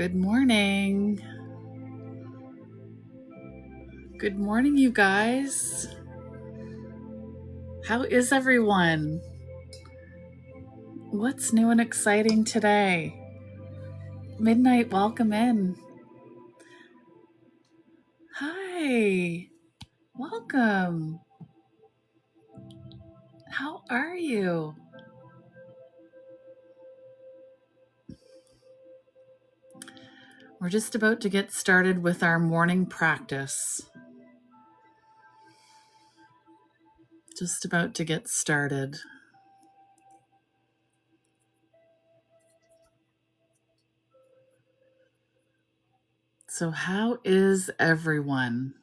Good morning. Good morning, you guys. How is everyone? What's new and exciting today? Midnight, welcome in. Hi, welcome. How are you? We're just about to get started with our morning practice. Just about to get started. So, how is everyone?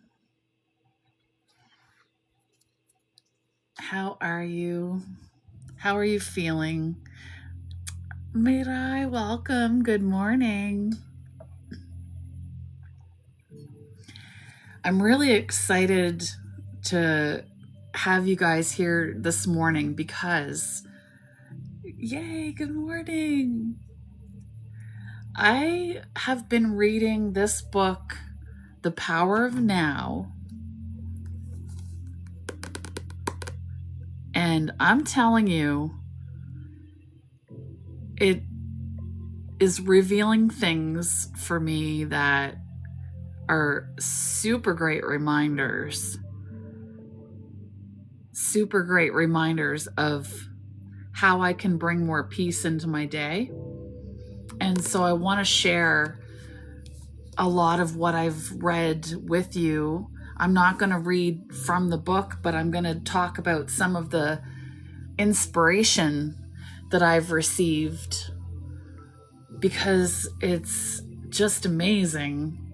How are you? How are you feeling? Mirai, welcome. Good morning. I'm really excited to have you guys here this morning because, yay, good morning. I have been reading this book, The Power of Now, and I'm telling you, it is revealing things for me that are super great reminders of how I can bring more peace into my day. And so I want to share a lot of what I've read with you. I'm not going to read from the book, but I'm going to talk about some of the inspiration that I've received because it's just amazing.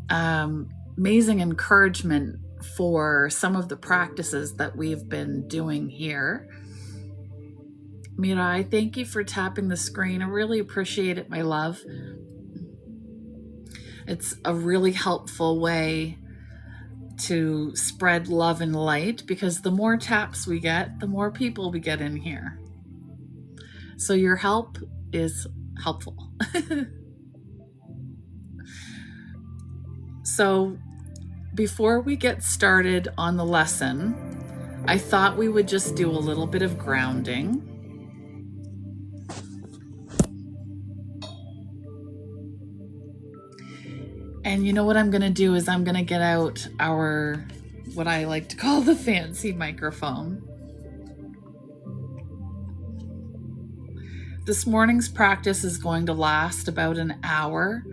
Amazing encouragement for some of the practices that we've been doing here. Mirai, thank you for tapping the screen. I really appreciate it, my love. It's a really helpful way to spread love and light because the more taps we get, the more people we get in here. So your help is helpful. So before we get started on the lesson, I thought we would just do a little bit of grounding. And you know what I'm going to do is I'm going to get out what I like to call the fancy microphone. This morning's practice is going to last about an hour.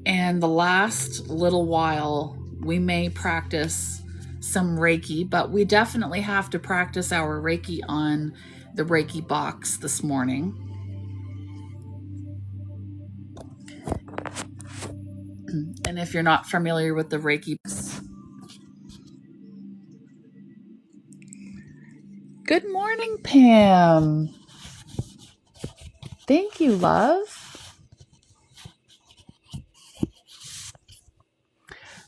And the last little while, we may practice some Reiki, but we definitely have to practice our Reiki on the Reiki box this morning. And if you're not familiar with the Reiki, good morning, Pam. Thank you, love.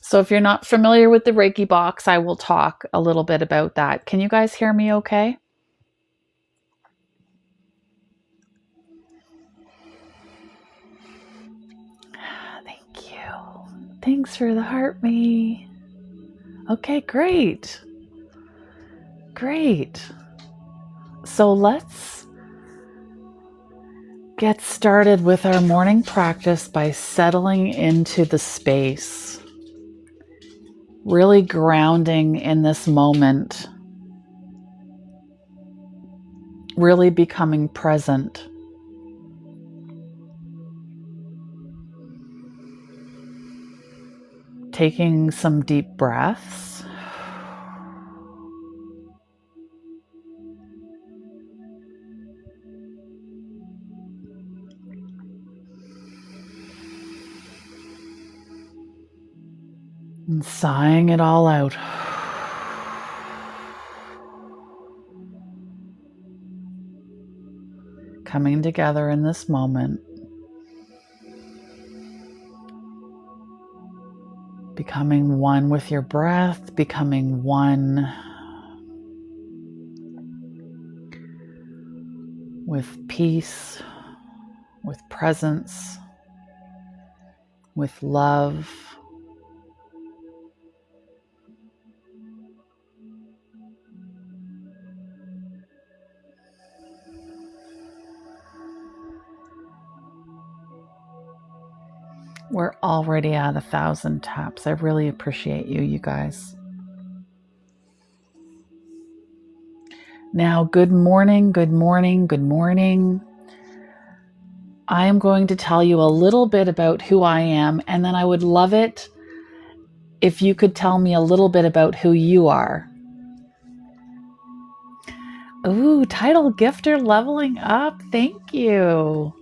So if you're not familiar with the Reiki box, I will talk a little bit about that. Can you guys hear me okay? Thank you. Thanks for the heart me. Okay, great. Great. So let's get started with our morning practice by settling into the space. Really grounding in this moment. Really becoming present. Taking some deep breaths. And sighing it all out. Coming together in this moment. Becoming one with your breath, becoming one with peace, with presence. with love. We're already at 1,000 taps. I really appreciate you, you guys. Now, good morning, good morning, good morning. I am going to tell you a little bit about who I am, and then I would love it if you could tell me a little bit about who you are. Ooh, title gifter leveling up. Thank you.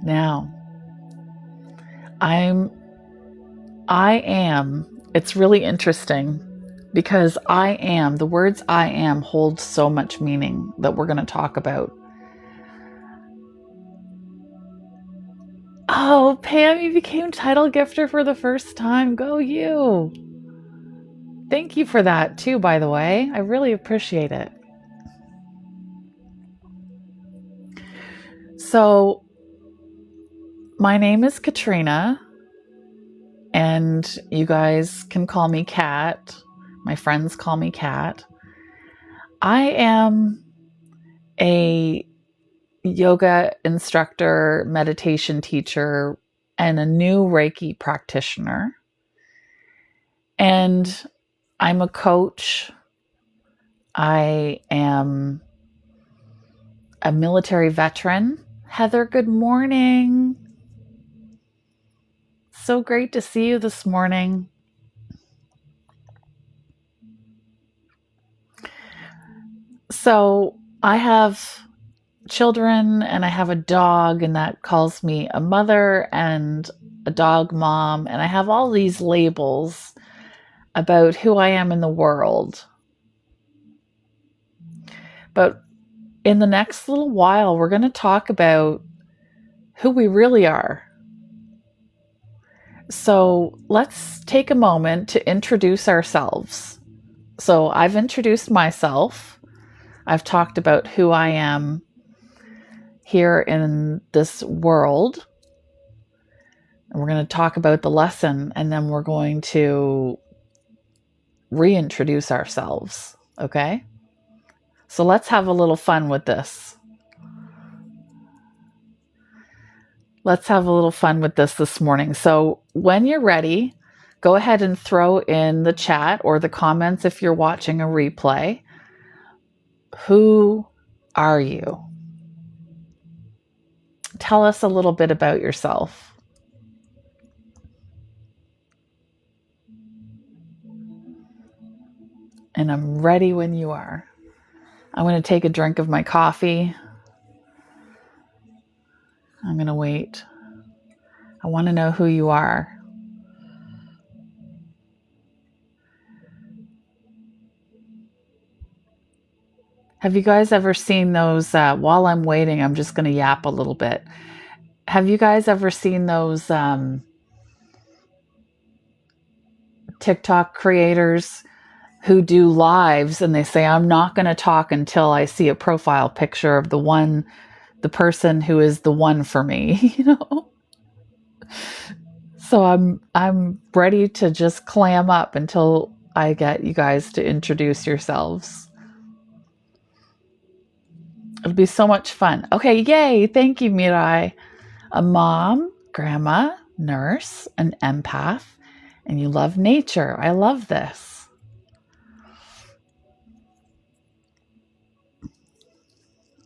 Now, it's really interesting because the words I am hold so much meaning that we're going to talk about. Oh, Pam, you became title gifter for the first time. Go you. Thank you for that too, by the way. I really appreciate it. So, my name is Katrina, and you guys can call me Kat. My friends call me Kat. I am a yoga instructor, meditation teacher, and a new Reiki practitioner. And I'm a coach. I am a military veteran. Heather, good morning. So great to see you this morning. So I have children and I have a dog, and that calls me a mother and a dog mom. And I have all these labels about who I am in the world. But in the next little while, we're going to talk about who we really are. So let's take a moment to introduce ourselves. So I've introduced myself. I've talked about who I am here in this world. And we're going to talk about the lesson, and then we're going to reintroduce ourselves. Okay? So let's have a little fun with this. Let's have a little fun with this morning. So when you're ready, go ahead and throw in the chat or the comments if you're watching a replay. Who are you? Tell us a little bit about yourself. And I'm ready when you are. I'm going to take a drink of my coffee. I'm going to wait. I want to know who you are. Have you guys ever seen those, while I'm waiting, I'm just going to yap a little bit. Have you guys ever seen those TikTok creators who do lives and they say, I'm not going to talk until I see a profile picture of the person who is the one for me, you know? So I'm ready to just clam up until I get you guys to introduce yourselves. It'll be so much fun. Okay, yay. Thank you, Mirai. A mom, grandma, nurse, an empath, and you love nature. I love this.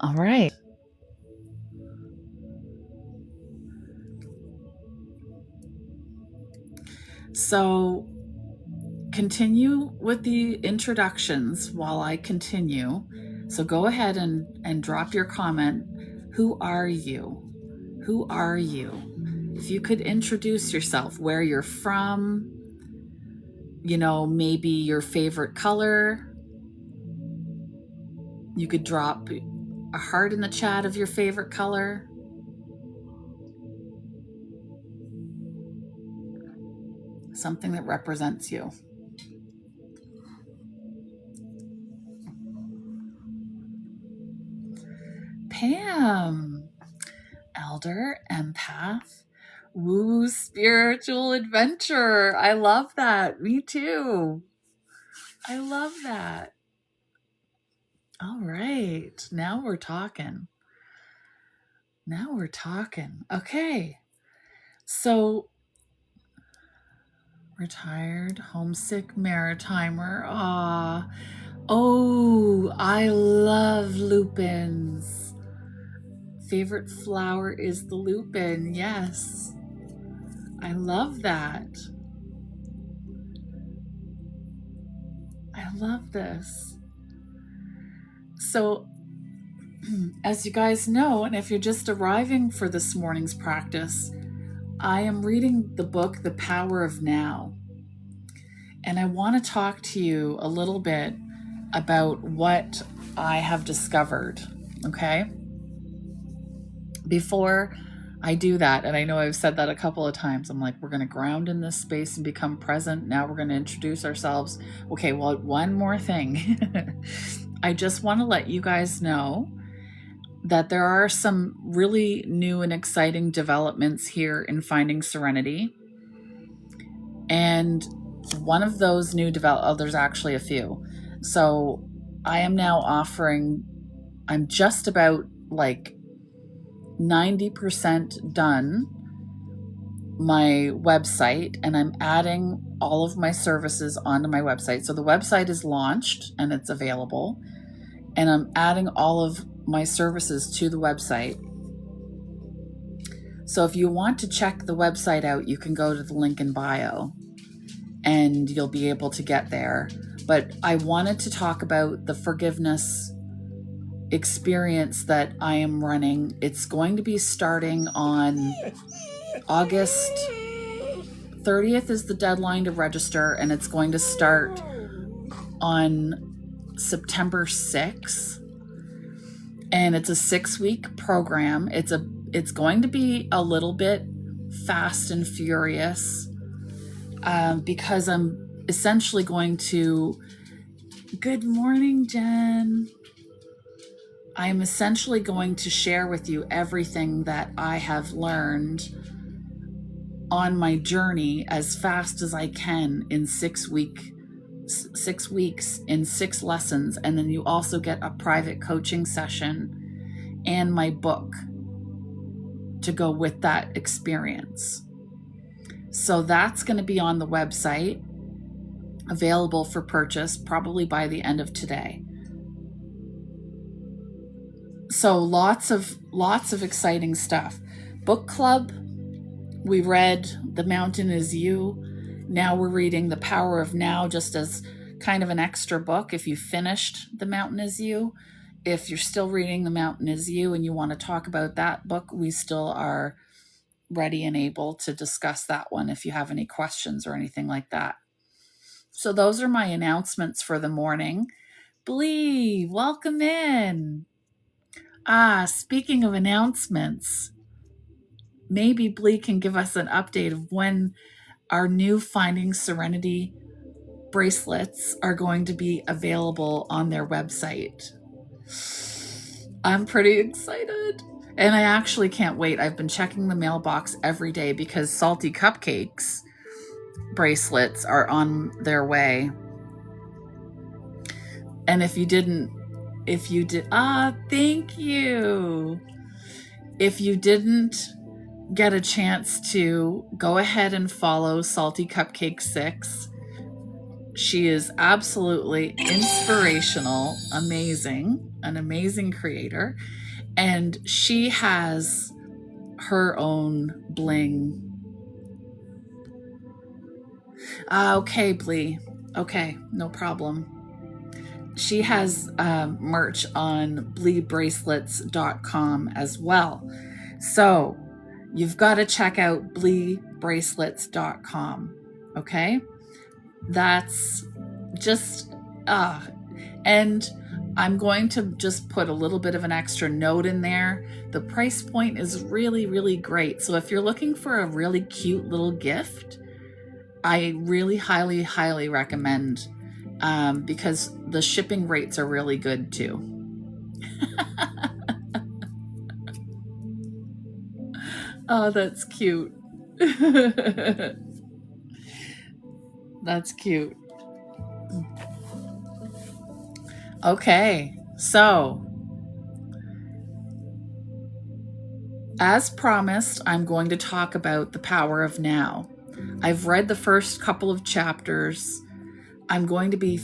All right. So continue with the introductions while I continue. So go ahead and drop your comment. Who are you? Who are you? If you could introduce yourself, where you're from, you know, maybe your favorite color. You could drop a heart in the chat of your favorite color. Something that represents you. Pam, elder, empath, woo, spiritual adventure. I love that. Me too. I love that. All right. Now we're talking. Okay. So, retired, homesick maritimer. Oh, I love lupins. Favorite flower is the lupin. Yes. I love that. I love this. So, as you guys know, and if you're just arriving for this morning's practice, I am reading the book, The Power of Now. And I want to talk to you a little bit about what I have discovered, okay? Before I do that, and I know I've said that a couple of times, I'm like, we're going to ground in this space and become present. Now we're going to introduce ourselves. Okay, well, one more thing. I just want to let you guys know that there are some really new and exciting developments here in Finding Serenity. And one of those new there's actually a few. So I am now offering, I'm just about like 90% done my website, and I'm adding all of my services onto my website. So the website is launched and it's available, and I'm adding all of my services to the website. So if you want to check the website out, you can go to the link in bio and you'll be able to get there. But I wanted to talk about the forgiveness experience that I am running. It's going to be starting on August 30th is the deadline to register, and it's going to start on September 6th. And it's a 6-week program. It's going to be a little bit fast and furious because I'm essentially going to... Good morning, Jen. I'm essentially going to share with you everything that I have learned on my journey as fast as I can in 6 weeks in 6 lessons. And then you also get a private coaching session and my book to go with that experience. So that's going to be on the website, available for purchase probably by the end of today. So lots of exciting stuff. Book club, we read The Mountain Is You. Now we're reading The Power of Now, just as kind of an extra book if you finished The Mountain Is You. If you're still reading The Mountain Is You and you want to talk about that book, we still are ready and able to discuss that one if you have any questions or anything like that. So those are my announcements for the morning. Blee, welcome in. Speaking of announcements, maybe Blee can give us an update of when our new Finding Serenity bracelets are going to be available on their website. I'm pretty excited. And I actually can't wait. I've been checking the mailbox every day because Salty Cupcakes bracelets are on their way. And if you did, thank you. If you didn't get a chance to, go ahead and follow Salty Cupcake 6. She is absolutely inspirational, amazing, an amazing creator. And she has her own bling. Okay, Blee. Okay, no problem. She has merch on bleebracelets.com as well. So you've got to check out bleebracelets.com. Okay? That's just, and I'm going to just put a little bit of an extra note in there. The price point is really, really great. So if you're looking for a really cute little gift, I really highly, highly recommend, because the shipping rates are really good too. Oh, that's cute. That's cute. Okay, so as promised, I'm going to talk about the power of now. I've read the first couple of chapters. I'm going to be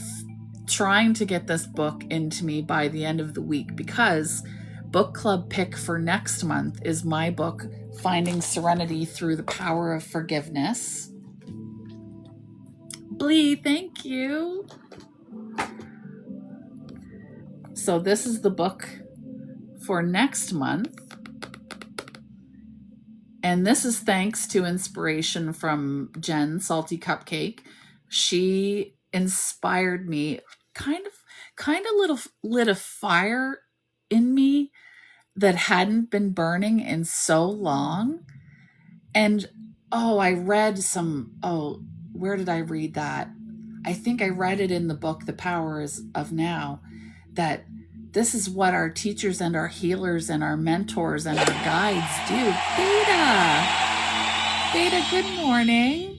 trying to get this book into me by the end of the week because book club pick for next month is my book, Finding Serenity Through the Power of Forgiveness. Blee, thank you. So this is the book for next month. And this is thanks to inspiration from Jen, Salty Cupcake. She inspired me, kind of lit a fire in me that hadn't been burning in so long. And I read where did I read that? I think I read it in the book, The Power of Now, that this is what our teachers and our healers and our mentors and our guides do. Beta, good morning.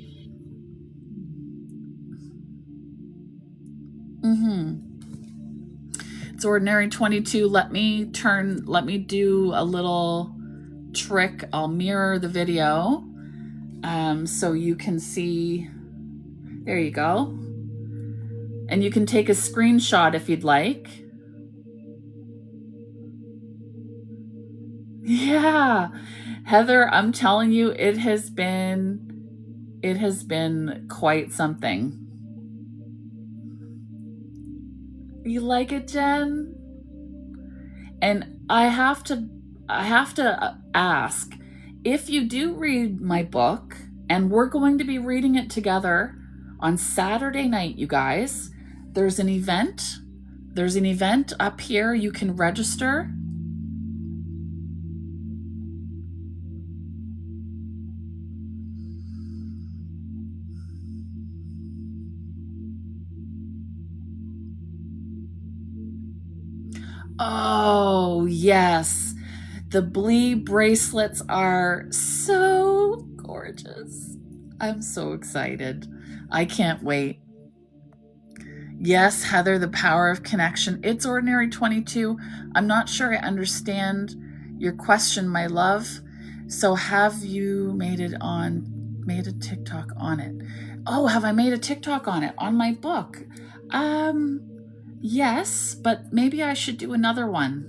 It's Ordinary 22. Let me do a little trick. I'll mirror the video so you can see. There you go. And you can take a screenshot if you'd like. Yeah. Heather, I'm telling you, it has been quite something. You like it, Jen? And I have to ask, if you do read my book, and we're going to be reading it together on Saturday night, you guys, there's an event up here. You can register. Oh, yes. The Blee bracelets are so gorgeous. I'm so excited. I can't wait. Yes, Heather, the power of connection. It's Ordinary 22. I'm not sure I understand your question, my love. So have you made a TikTok on it? Oh, have I made a TikTok on it? On my book? Yes, but maybe I should do another one.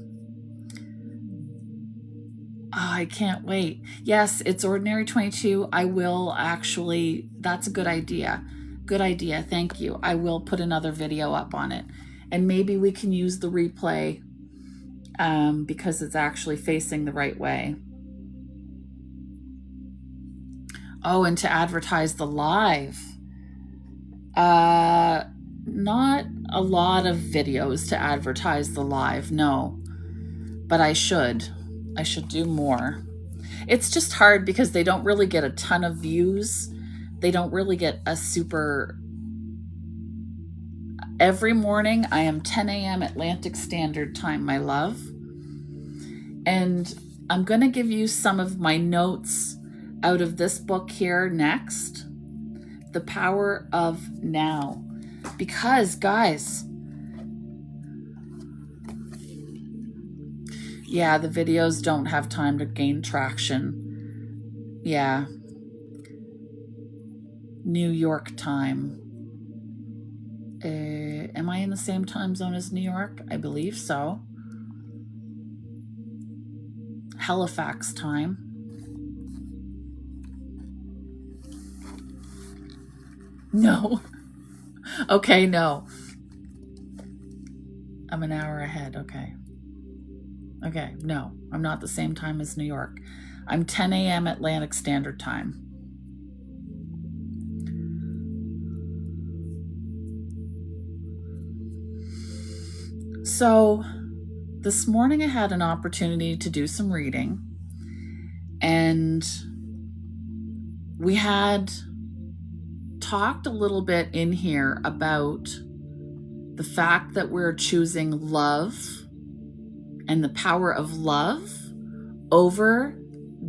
Oh, I can't wait. Yes, it's Ordinary 22. I will actually, that's a good idea. Good idea. Thank you. I will put another video up on it. And maybe we can use the replay because it's actually facing the right way. Oh, and to advertise the live. Not a lot of videos to advertise the live, no. But I should do more. It's just hard because they don't really get a ton of views. They don't really get a super... Every morning I am 10 a.m. Atlantic Standard Time, my love. And I'm going to give you some of my notes out of this book here next. The Power of Now. Because, guys, yeah, the videos don't have time to gain traction. Yeah. New York time. Am I in the same time zone as New York? I believe so. Halifax time. No. Okay, no. I'm an hour ahead. Okay. Okay, no, I'm not the same time as New York. I'm 10 a.m. Atlantic Standard Time. So this morning I had an opportunity to do some reading, and we had talked a little bit in here about the fact that we're choosing love and the power of love over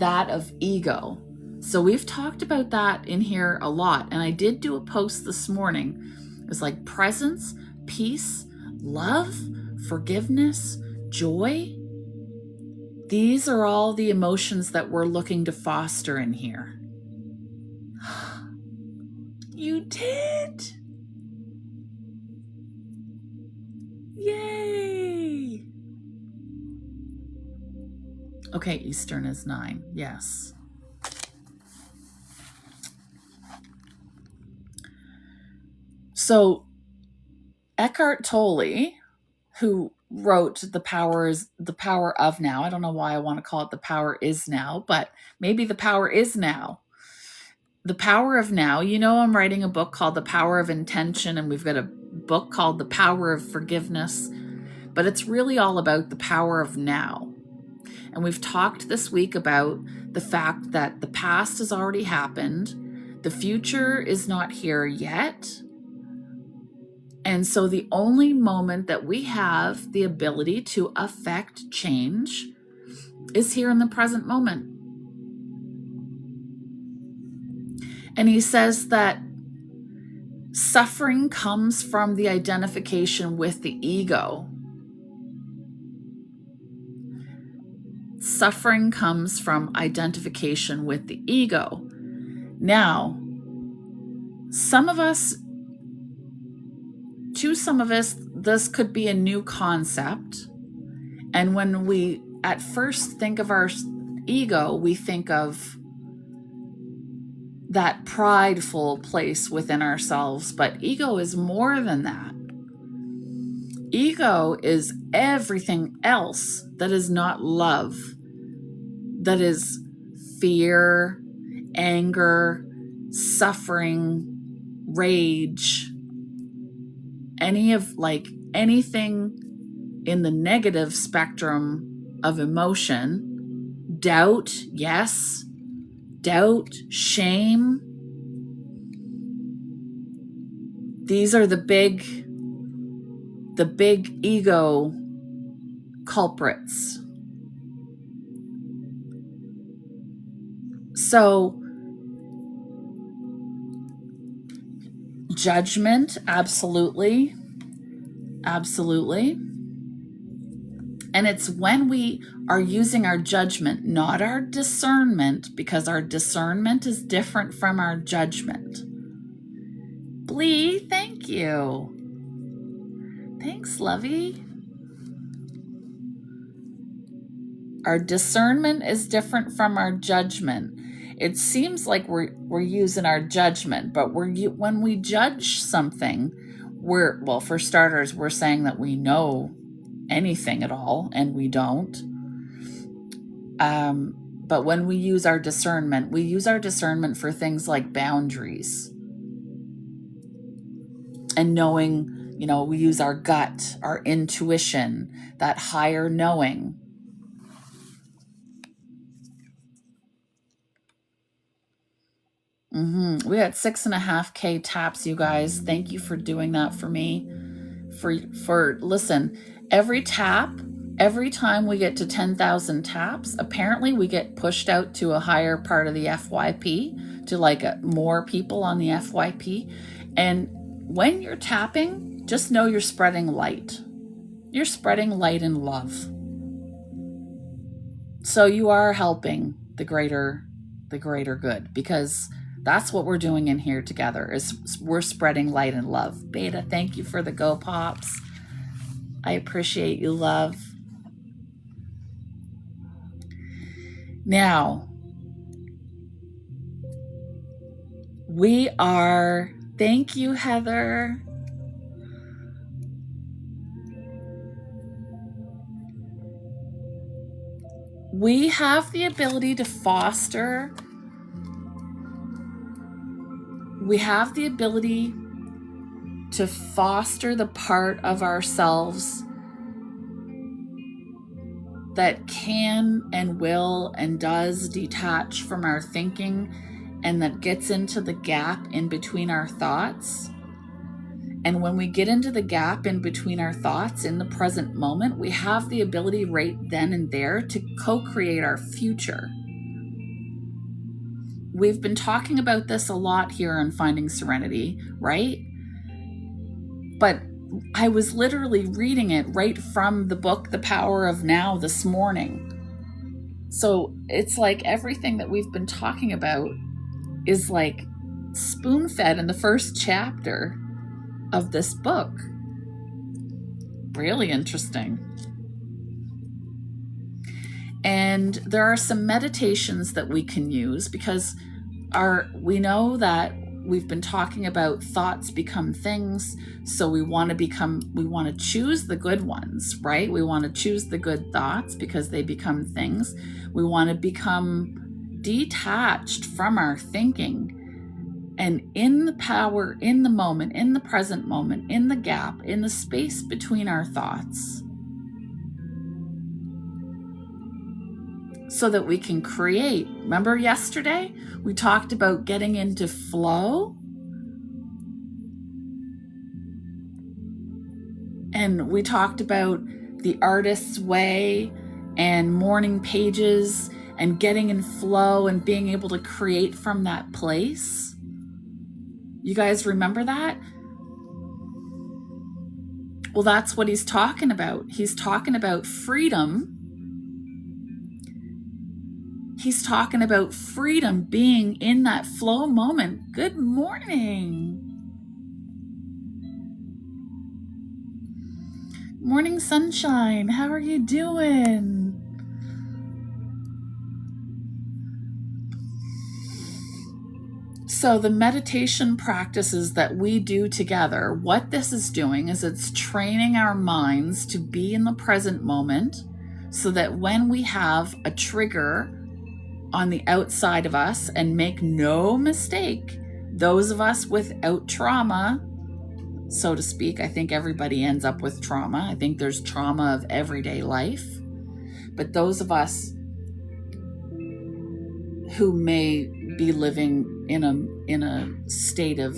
that of ego. So we've talked about that in here a lot. And I did do a post this morning. It was like presence, peace, love, forgiveness, joy. These are all the emotions that we're looking to foster in here. You did! Yay! Okay, Eastern is 9. Yes. So Eckhart Tolle, who wrote The Power of Now. I don't know why I want to call it The Power Is Now, but maybe the power is now. The Power of Now. You know, I'm writing a book called The Power of Intention, and we've got a book called The Power of Forgiveness, but it's really all about the power of now. And we've talked this week about the fact that the past has already happened. The future is not here yet. And so the only moment that we have the ability to affect change is here in the present moment. And he says that suffering comes from the identification with the ego. Suffering comes from identification with the ego. Now, to some of us, this could be a new concept. And when we at first think of our ego, we think of that prideful place within ourselves. But ego is more than that. Ego is everything else that is not love, that is fear, anger, suffering, rage, anything in the negative spectrum of emotion. Doubt, yes. Doubt, shame. These are the big ego culprits. So, judgment, absolutely. Absolutely. And it's when we are using our judgment, not our discernment, because our discernment is different from our judgment. Blee, thank you. Thanks, Lovey. Our discernment is different from our judgment. It seems like we're using our judgment, but when we judge something, for starters, we're saying that we know anything at all, and we don't. But when we use our discernment for things like boundaries and knowing, we use our gut, our intuition, that higher knowing. We got 6.5K taps, you guys. Thank you for doing that for me. Listen, every time we get to 10,000 taps, apparently we get pushed out to a higher part of the FYP, to more people on the FYP. And when you're tapping, just know you're spreading light. You're spreading light and love. So you are helping the greater good, because that's what we're doing in here together, is we're spreading light and love. Beta, thank you for the Go Pops. I appreciate you, love. Now, thank you, Heather. We have the ability to foster. We have the ability to foster the part of ourselves that can and will and does detach from our thinking, and that gets into the gap in between our thoughts. And when we get into the gap in between our thoughts in the present moment, we have the ability right then and there to co-create our future. we've been talking about this a lot here on Finding Serenity, right? But I was literally reading it right from the book, The Power of Now, this morning. So it's like everything that we've been talking about is like spoon-fed in the first chapter of this book. Really interesting. And there are some meditations that we can use because we know that we've been talking about thoughts become things. So we want to choose the good ones, right? We want to choose the good thoughts because they become things. We want to become detached from our thinking and in the power, in the moment, in the present moment, in the gap, in the space between our thoughts, so that we can create. Remember yesterday, we talked about getting into flow? And we talked about the artist's way and morning pages and getting in flow and being able to create from that place. You guys remember that? Well, that's what he's talking about. He's talking about freedom. He's talking about freedom, being in that flow moment. Good morning. Morning, sunshine. How are you doing? So the meditation practices that we do together, what this is doing is it's training our minds to be in the present moment so that when we have a trigger on the outside of us, and make no mistake, those of us without trauma, so to speak, I think everybody ends up with trauma. I think there's trauma of everyday life. But those of us who may be living in a state of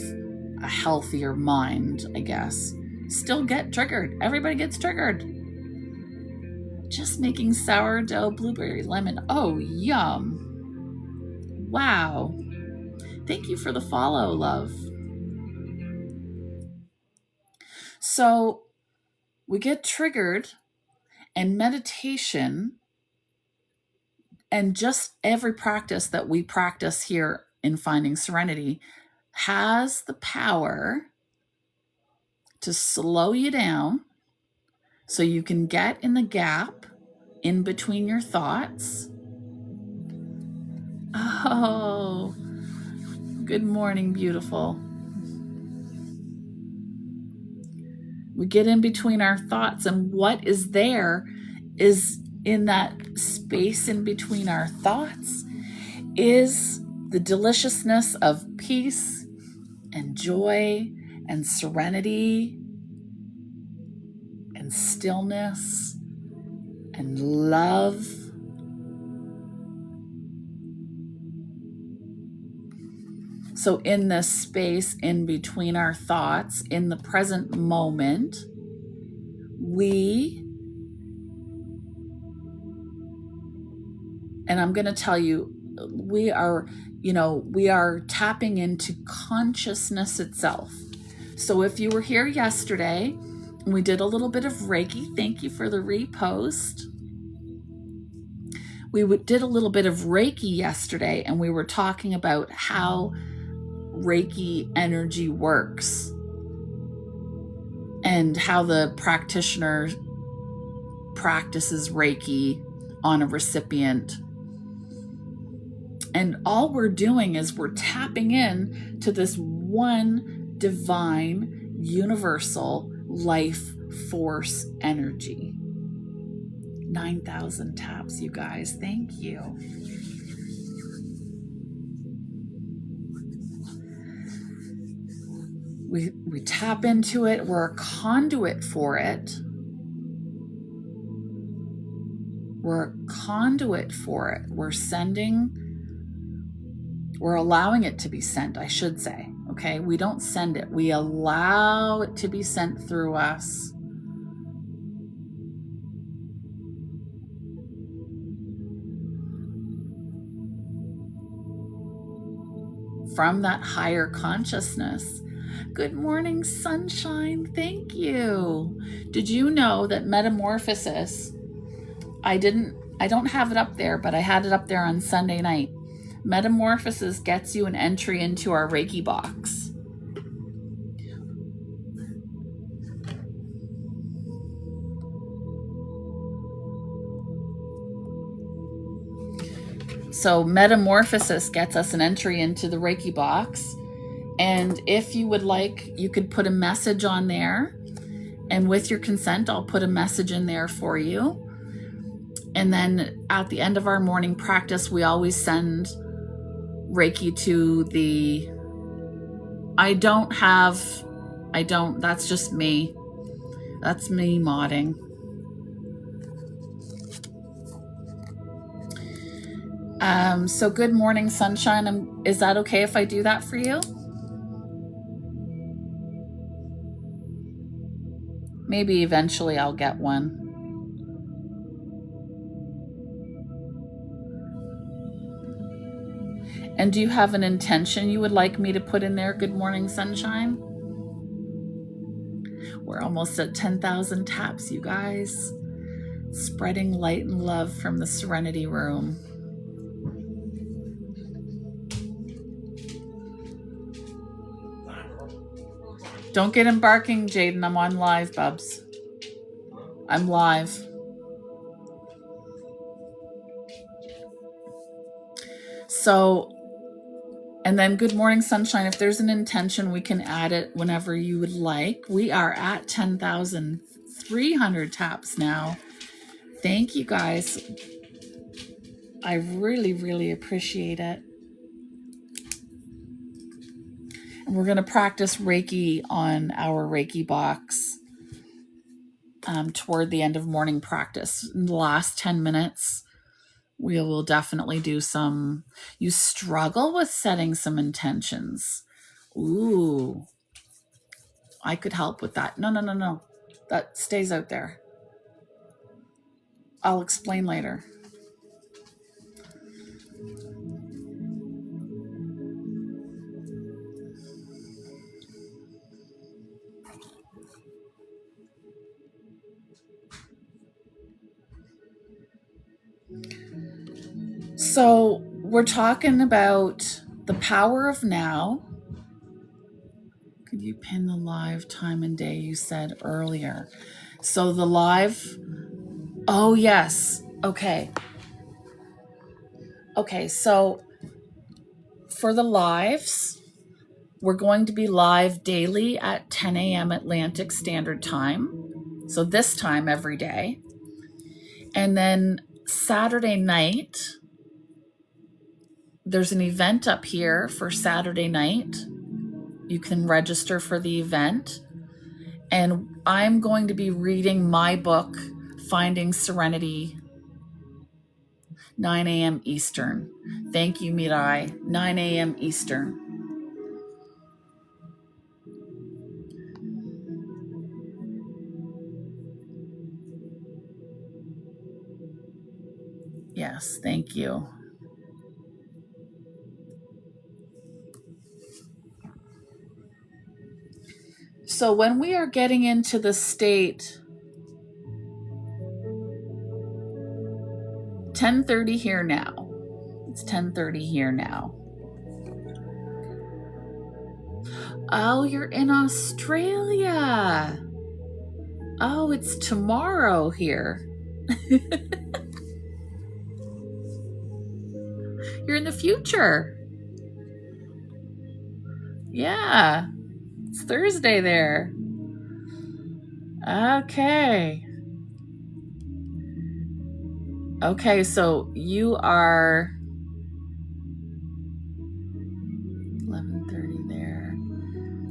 a healthier mind, I guess, still get triggered. Everybody gets triggered. Just making sourdough, blueberry, lemon. Oh, yum. Wow. Thank you for the follow, love. So we get triggered, and meditation and just every practice that we practice here in Finding Serenity has the power to slow you down so you can get in the gap in between your thoughts. Oh, good morning, beautiful. We get in between our thoughts, and what is there is in that space in between our thoughts is the deliciousness of peace and joy and serenity and stillness and love. So in this space in between our thoughts, in the present moment, and I'm going to tell you, we are tapping into consciousness itself. So if you were here yesterday, we did a little bit of Reiki. Thank you for the repost. We did a little bit of Reiki yesterday, and we were talking about how Reiki energy works and how the practitioner practices Reiki on a recipient. And all we're doing is we're tapping in to this one divine, universal life force energy. 9,000 taps, you guys. Thank you. We tap into it. We're a conduit for it. We're a conduit for it. We're allowing it to be sent, I should say. Okay, we don't send it. We allow it to be sent through us. from that higher consciousness. Good morning, sunshine. Thank you. Did you know that Metamorphosis, I don't have it up there, but I had it up there on Sunday night. Metamorphosis gets you an entry into our Reiki box. So Metamorphosis gets us an entry into the Reiki box. And if you would like, you could put a message on there. And with your consent, I'll put a message in there for you. And then at the end of our morning practice, we always send Reiki to the... that's just me. That's me modding. So good morning, sunshine. Is that okay if I do that for you? Maybe eventually I'll get one. And do you have an intention you would like me to put in there? Good morning, sunshine. We're almost at 10,000 taps, you guys. Spreading light and love from the Serenity Room. Don't get embarking, Jaden. I'm on live, Bubs. I'm live. So, and then good morning, sunshine. If there's an intention, we can add it whenever you would like. We are at 10,300 taps now. Thank you, guys. I really, really appreciate it. And we're going to practice Reiki on our Reiki box toward the end of morning practice. In the last 10 minutes, we will definitely do some... You struggle with setting some intentions. Ooh, I could help with that. No. That stays out there. I'll explain later. So we're talking about the power of now. Could you pin the live time and day you said earlier? So the live... Oh, yes. Okay. Okay, so for the lives, we're going to be live daily at 10 a.m. Atlantic Standard Time. So this time every day. And then Saturday night, there's an event up here for Saturday night. You can register for the event. And I'm going to be reading my book, Finding Serenity, 9 a.m. Eastern. Thank you, Mirai. 9 a.m. Eastern. Yes, thank you. So when we are getting into the state, 10:30 here now. It's 10:30 here now. Oh, you're in Australia. Oh, it's tomorrow here. You're in the future. Yeah. It's Thursday there. Okay. Okay, so you are 11:30 there.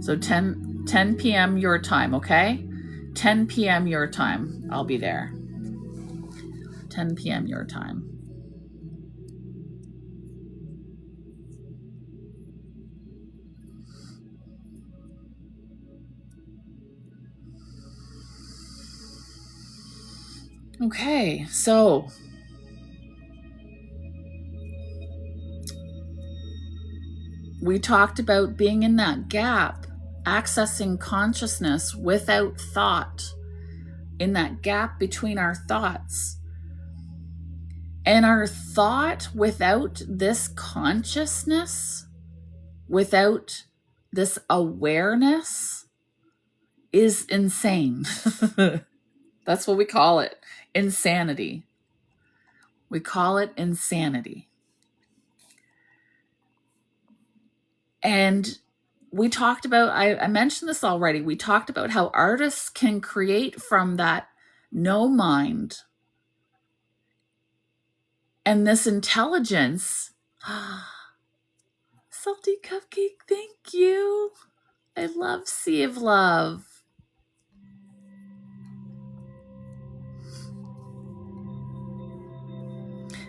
So 10 p.m. your time, okay? 10 p.m. your time. I'll be there. 10 p.m. your time. Okay, so We talked about being in that gap, accessing consciousness without thought, in that gap between our thoughts. And our thought without this consciousness, without this awareness, is insane. That's what we call it. Insanity. We call it insanity. And we talked about, I mentioned this already, we talked about how artists can create from that no mind. And this intelligence, Salty Cupcake, thank you. I love Sea of Love.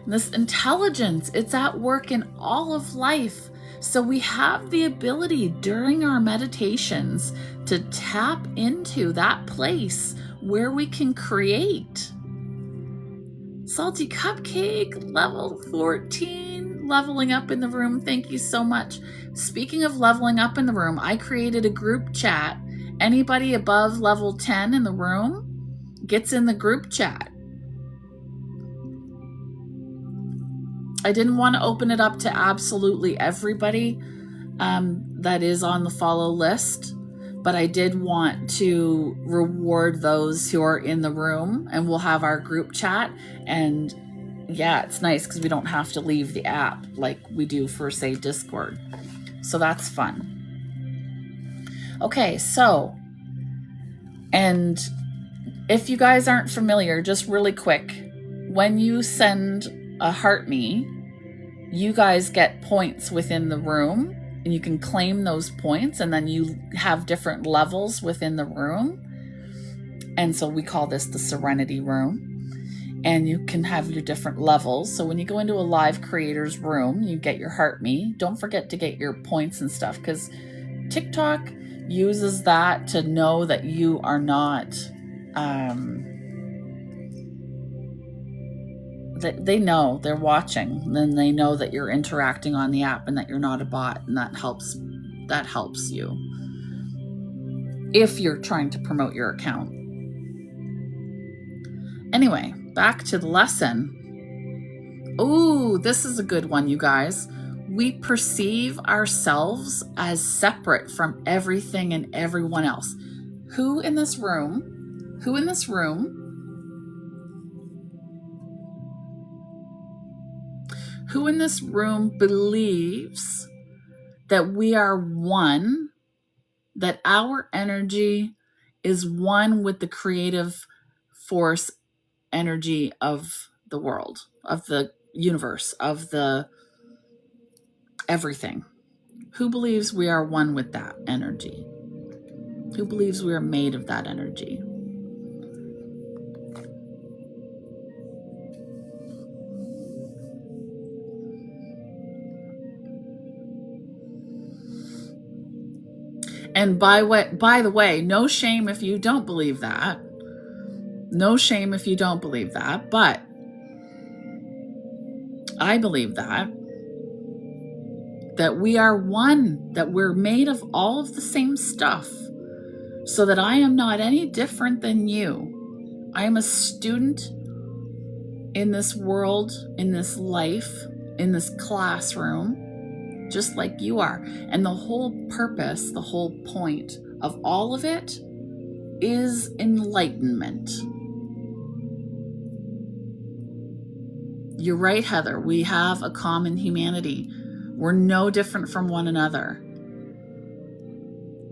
This intelligence, it's at work in all of life. So we have the ability during our meditations to tap into that place where we can create. Salty Cupcake, level 14, leveling up in the room. Thank you so much. Speaking of leveling up in the room, I created a group chat. Anybody above level 10 in the room gets in the group chat. I didn't want to open it up to absolutely everybody that is on the follow list, but I did want to reward those who are in the room, and we'll have our group chat. And yeah, it's nice because we don't have to leave the app like we do for, say, Discord. So that's fun. Okay, so, and if you guys aren't familiar, just really quick, when you send a heart me, you guys get points within the room, and you can claim those points, and then you have different levels within the room. And so we call this the Serenity Room, and you can have your different levels. So when you go into a live creator's room, you get your heart me. Don't forget to get your points and stuff, because TikTok uses that to know that you are not they know, they're watching, and then they know that you're interacting on the app and that you're not a bot, and that helps you if you're trying to promote your account. Anyway, back to the lesson. Ooh, this is a good one, you guys. We perceive ourselves as separate from everything and everyone else. Who in this room believes that we are one, that our energy is one with the creative force energy of the world, of the universe, of the everything? Who believes we are one with that energy? Who believes we are made of that energy? And by the way, no shame if you don't believe that. No shame if you don't believe that, but I believe that we are one, that we're made of all of the same stuff, so that I am not any different than you. I am a student in this world, in this life, in this classroom, just like you are. And the whole purpose, the whole point of all of it is enlightenment. You're right, Heather. We have a common humanity. We're no different from one another.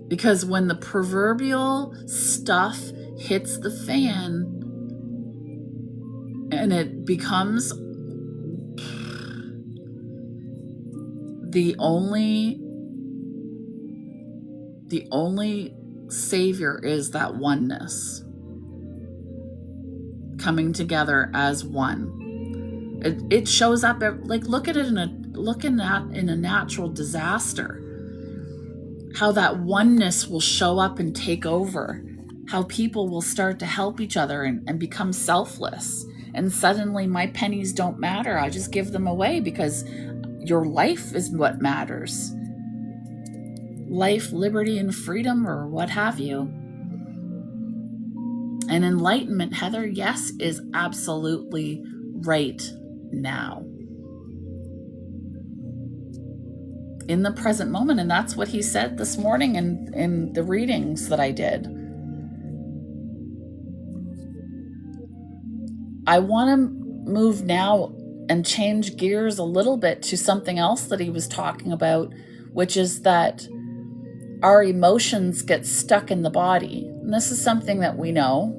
Because when the proverbial stuff hits the fan and it becomes the only savior is that oneness coming together as one. It shows up like, look at it in a natural disaster, how that oneness will show up and take over, how people will start to help each other and become selfless, and suddenly my pennies don't matter. I just give them away because your life is what matters. life, liberty, and freedom, or what have you. And enlightenment, Heather, yes, is absolutely right now. In the present moment. And that's what he said this morning in the readings that I did. I want to move now and change gears a little bit to something else that he was talking about, which is that our emotions get stuck in the body. And this is something that we know.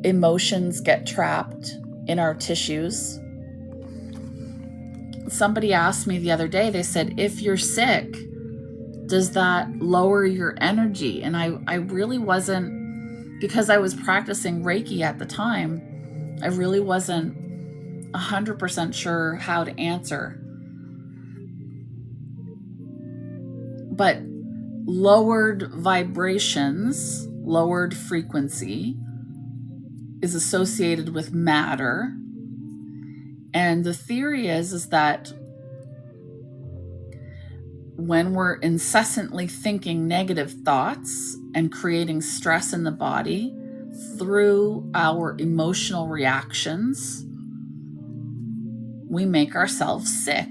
Emotions get trapped in our tissues. Somebody asked me the other day, they said, if you're sick, does that lower your energy? And I really wasn't, because I was practicing Reiki at the time, I really wasn't 100% sure how to answer. But lowered vibrations, lowered frequency is associated with matter. And the theory is that when we're incessantly thinking negative thoughts and creating stress in the body through our emotional reactions, we make ourselves sick.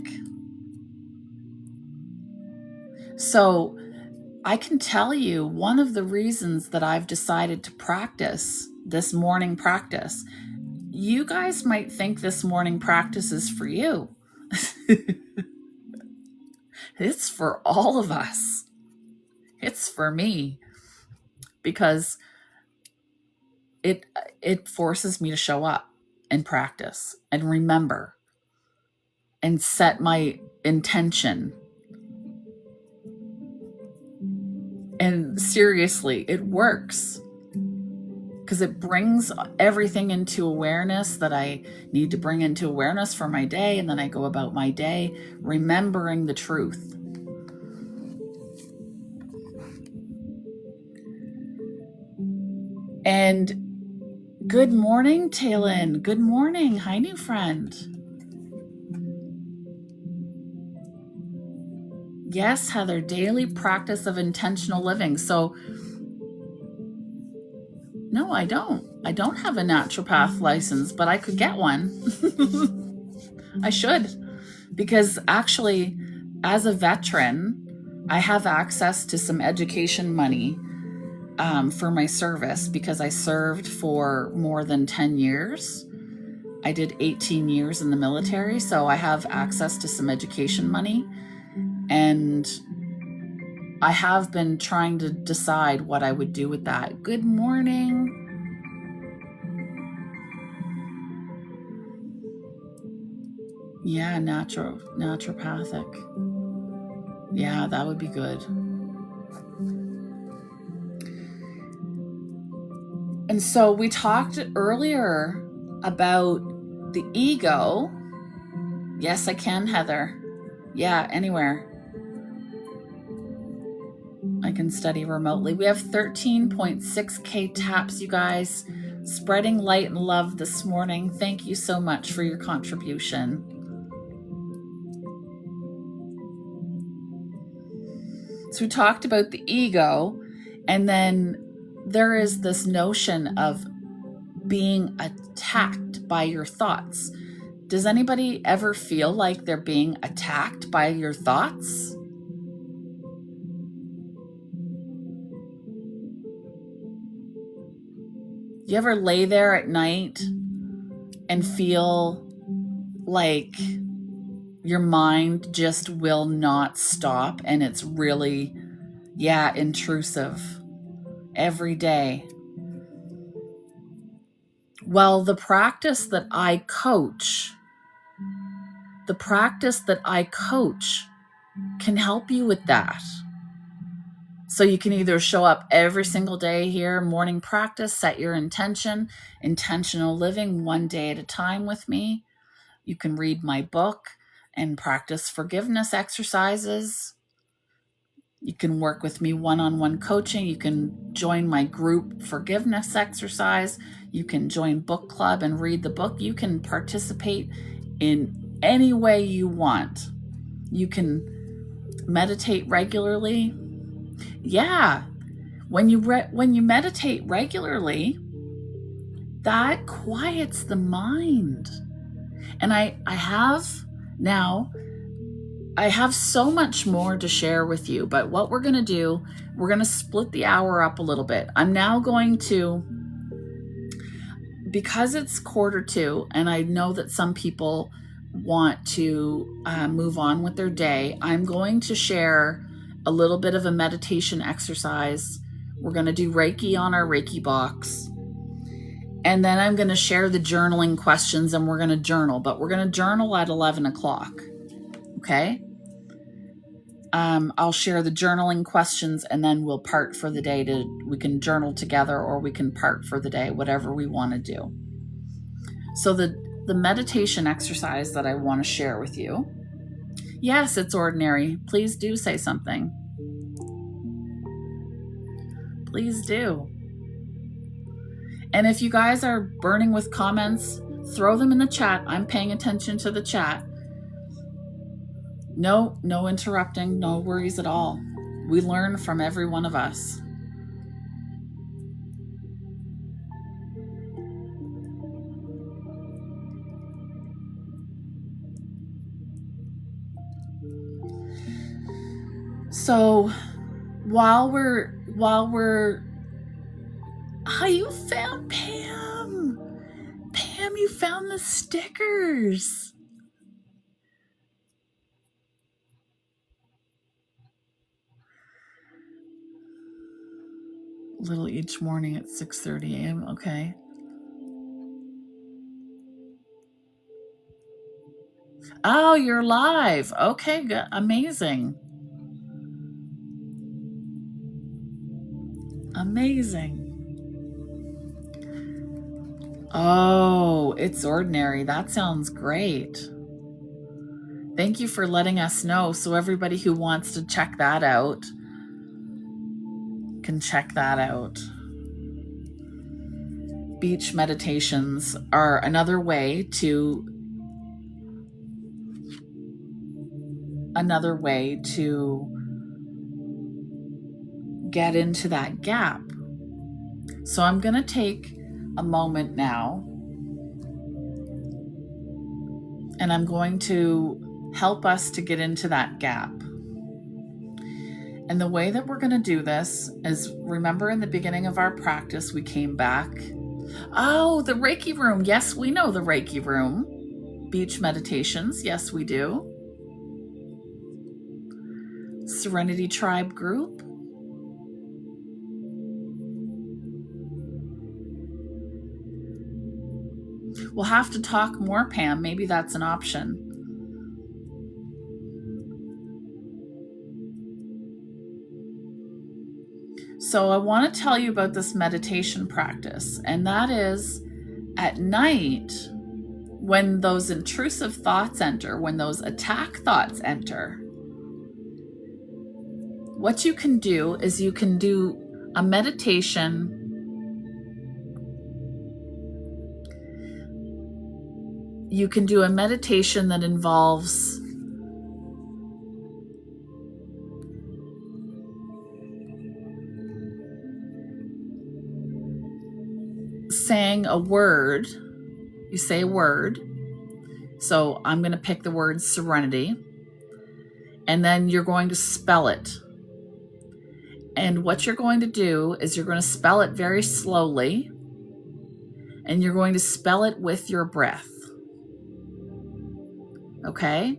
So I can tell you one of the reasons that I've decided to practice this morning practice. You guys might think this morning practice is for you. It's for all of us. It's for me, because it forces me to show up and practice and remember and set my intention. And seriously, it works, because it brings everything into awareness that I need to bring into awareness for my day. And then I go about my day remembering the truth. And good morning, Taylin. Good morning. Hi, new friend. Yes, Heather, daily practice of intentional living. So no, I don't. I don't have a naturopath license, but I could get one. I should, because actually, as a veteran, I have access to some education money for my service, because I served for more than 10 years. I did 18 years in the military, so I have access to some education money. And I have been trying to decide what I would do with that. Good morning. Yeah, naturopathic. Yeah, that would be good. And so we talked earlier about the ego. Yes, I can, Heather. Yeah, anywhere. I can study remotely. We have 13.6K taps, you guys. Spreading light and love this morning. Thank you so much for your contribution. So we talked about the ego, and then there is this notion of being attacked by your thoughts. Does anybody ever feel like they're being attacked by your thoughts? You ever lay there at night and feel like your mind just will not stop, and it's really, intrusive every day? Well, the practice that I coach can help you with that. So you can either show up every single day here, morning practice, set your intention, intentional living, one day at a time with me. You can read my book and practice forgiveness exercises. You can work with me one-on-one coaching. You can join my group forgiveness exercise. You can join book club and read the book. You can participate in any way you want. You can meditate regularly. yeah, when you meditate regularly, that quiets the mind. And I have so much more to share with you, but what we're going to do, we're going to split the hour up a little bit. I'm now going to, because it's 1:45, and I know that some people want to move on with their day, I'm going to share a little bit of a meditation exercise. We're going to do Reiki on our Reiki box. And then I'm going to share the journaling questions, and we're going to journal, but we're going to journal at 11 o'clock. Okay? I'll share the journaling questions, and then we'll part for the day. We can journal together, or we can part for the day, whatever we want to do. So the meditation exercise that I want to share with you. Yes, it's ordinary. Please do say something. Please do. And if you guys are burning with comments, throw them in the chat. I'm paying attention to the chat. No interrupting, no worries at all. We learn from every one of us. So while we're you found Pam. Pam, you found the stickers. Little each morning at 6:30 a.m. Okay. Oh, you're live. Okay, good. Amazing. Amazing. Oh, it's ordinary. That sounds great. Thank you for letting us know. So everybody who wants to check that out can check that out. Beach meditations are another way to get into that gap. So I'm going to take a moment now, and I'm going to help us to get into that gap. And the way that we're going to do this is, remember in the beginning of our practice, we came back. Oh, the Reiki room. Yes, we know the Reiki room. Beach meditations. Yes, we do. Serenity Tribe group. We'll have to talk more, Pam. Maybe that's an option. So I want to tell you about this meditation practice, and that is at night, when those intrusive thoughts enter, when those attack thoughts enter, what you can do is you can do a meditation that involves saying a word. You say a word. So I'm going to pick the word serenity, and then you're going to spell it. And what you're going to do is you're going to spell it very slowly, and you're going to spell it with your breath. Okay?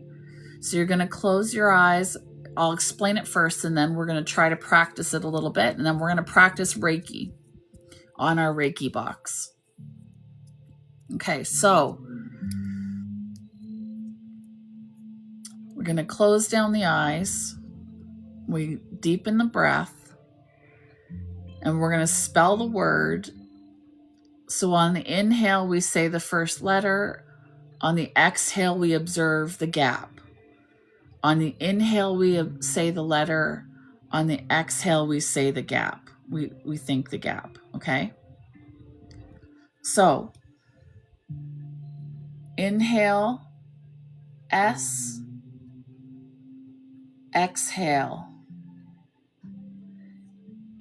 So you're going to close your eyes. I'll explain it first, and then we're going to try to practice it a little bit, and then we're going to practice Reiki on our Reiki box. Okay, so we're going to close down the eyes. We deepen the breath, and we're going to spell the word. So on the inhale, we say the first letter. On the exhale, we observe the gap. On the inhale, we say the letter. On the exhale, we say the gap. We think the gap, okay? So, inhale, S, exhale,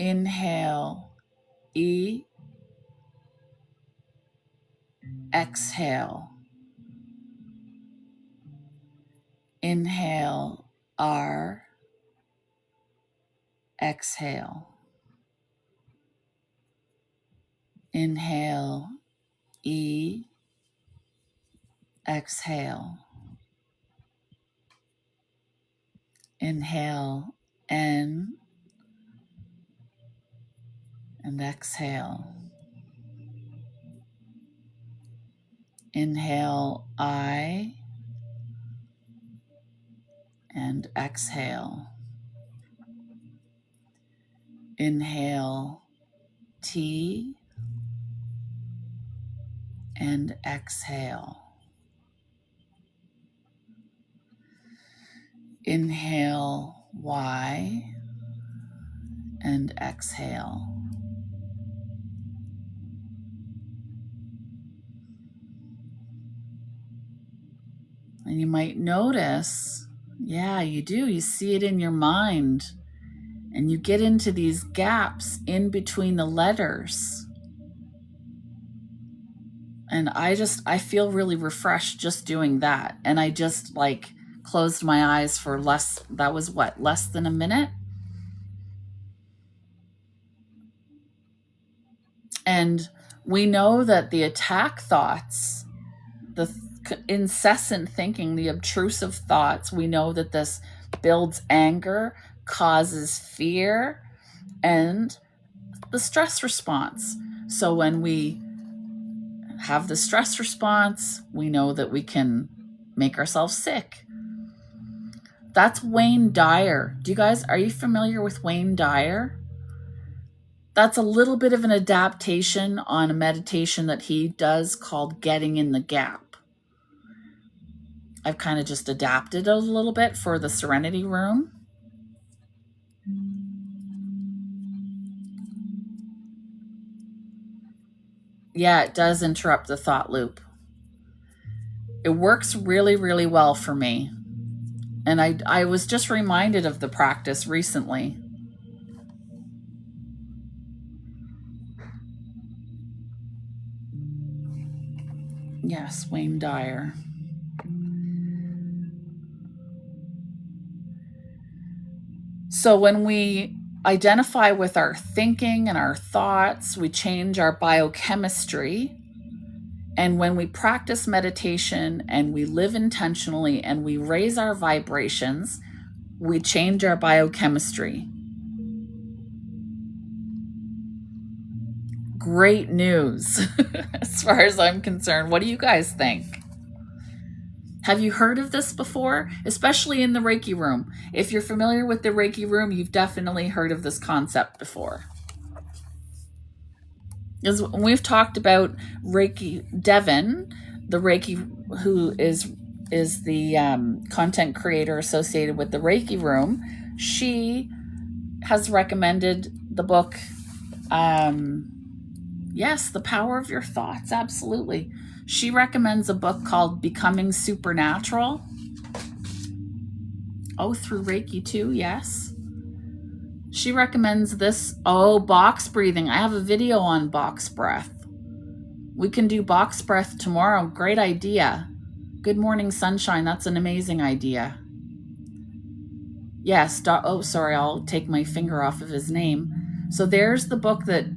Inhale, E. Exhale. Inhale, R. Exhale. Inhale, E. Exhale. Inhale, N. And exhale. Inhale, I. And exhale. Inhale, T. And exhale. Inhale, Y. And exhale. And you might notice, yeah, you do. You see it in your mind. And you get into these gaps in between the letters. And I feel really refreshed just doing that. And I just closed my eyes for less than a minute? And we know that the attack thoughts, the incessant thinking, the obtrusive thoughts, we know that this builds anger, causes fear, and the stress response. So when we have the stress response, we know that we can make ourselves sick. That's Wayne Dyer. Are you familiar with Wayne Dyer? That's a little bit of an adaptation on a meditation that he does called Getting in the Gap. I've kind of just adapted a little bit for the Serenity Room. Yeah, it does interrupt the thought loop. It works really, really well for me. And I was just reminded of the practice recently. Yes, Wayne Dyer. So when we identify with our thinking and our thoughts, we change our biochemistry. And when we practice meditation and we live intentionally and we raise our vibrations, we change our biochemistry. Great news as far as I'm concerned. What do you guys think? Have you heard of this before? Especially in the Reiki room. If you're familiar with the Reiki room, you've definitely heard of this concept before. Because we've talked about Reiki, Devin, the Reiki, who is the content creator associated with the Reiki room. She has recommended the book, yes, The Power of Your Thoughts, absolutely. She recommends a book called Becoming Supernatural. Oh, through Reiki too, yes. She recommends this, box breathing. I have a video on box breath. We can do box breath tomorrow. Great idea. Good Morning Sunshine, that's an amazing idea. Yes, sorry, I'll take my finger off of his name. So there's the book that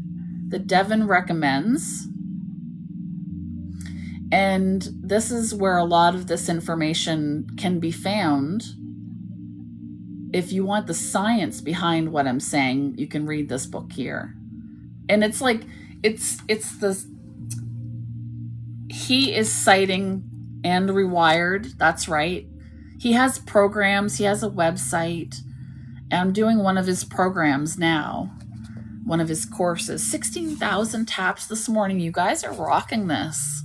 Devin recommends. And this is where a lot of this information can be found. If you want the science behind what I'm saying, you can read this book here. And it's he is citing And Rewired. That's right. He has programs. He has a website. And I'm doing one of his programs now. One of his courses. 16,000 taps this morning. You guys are rocking this.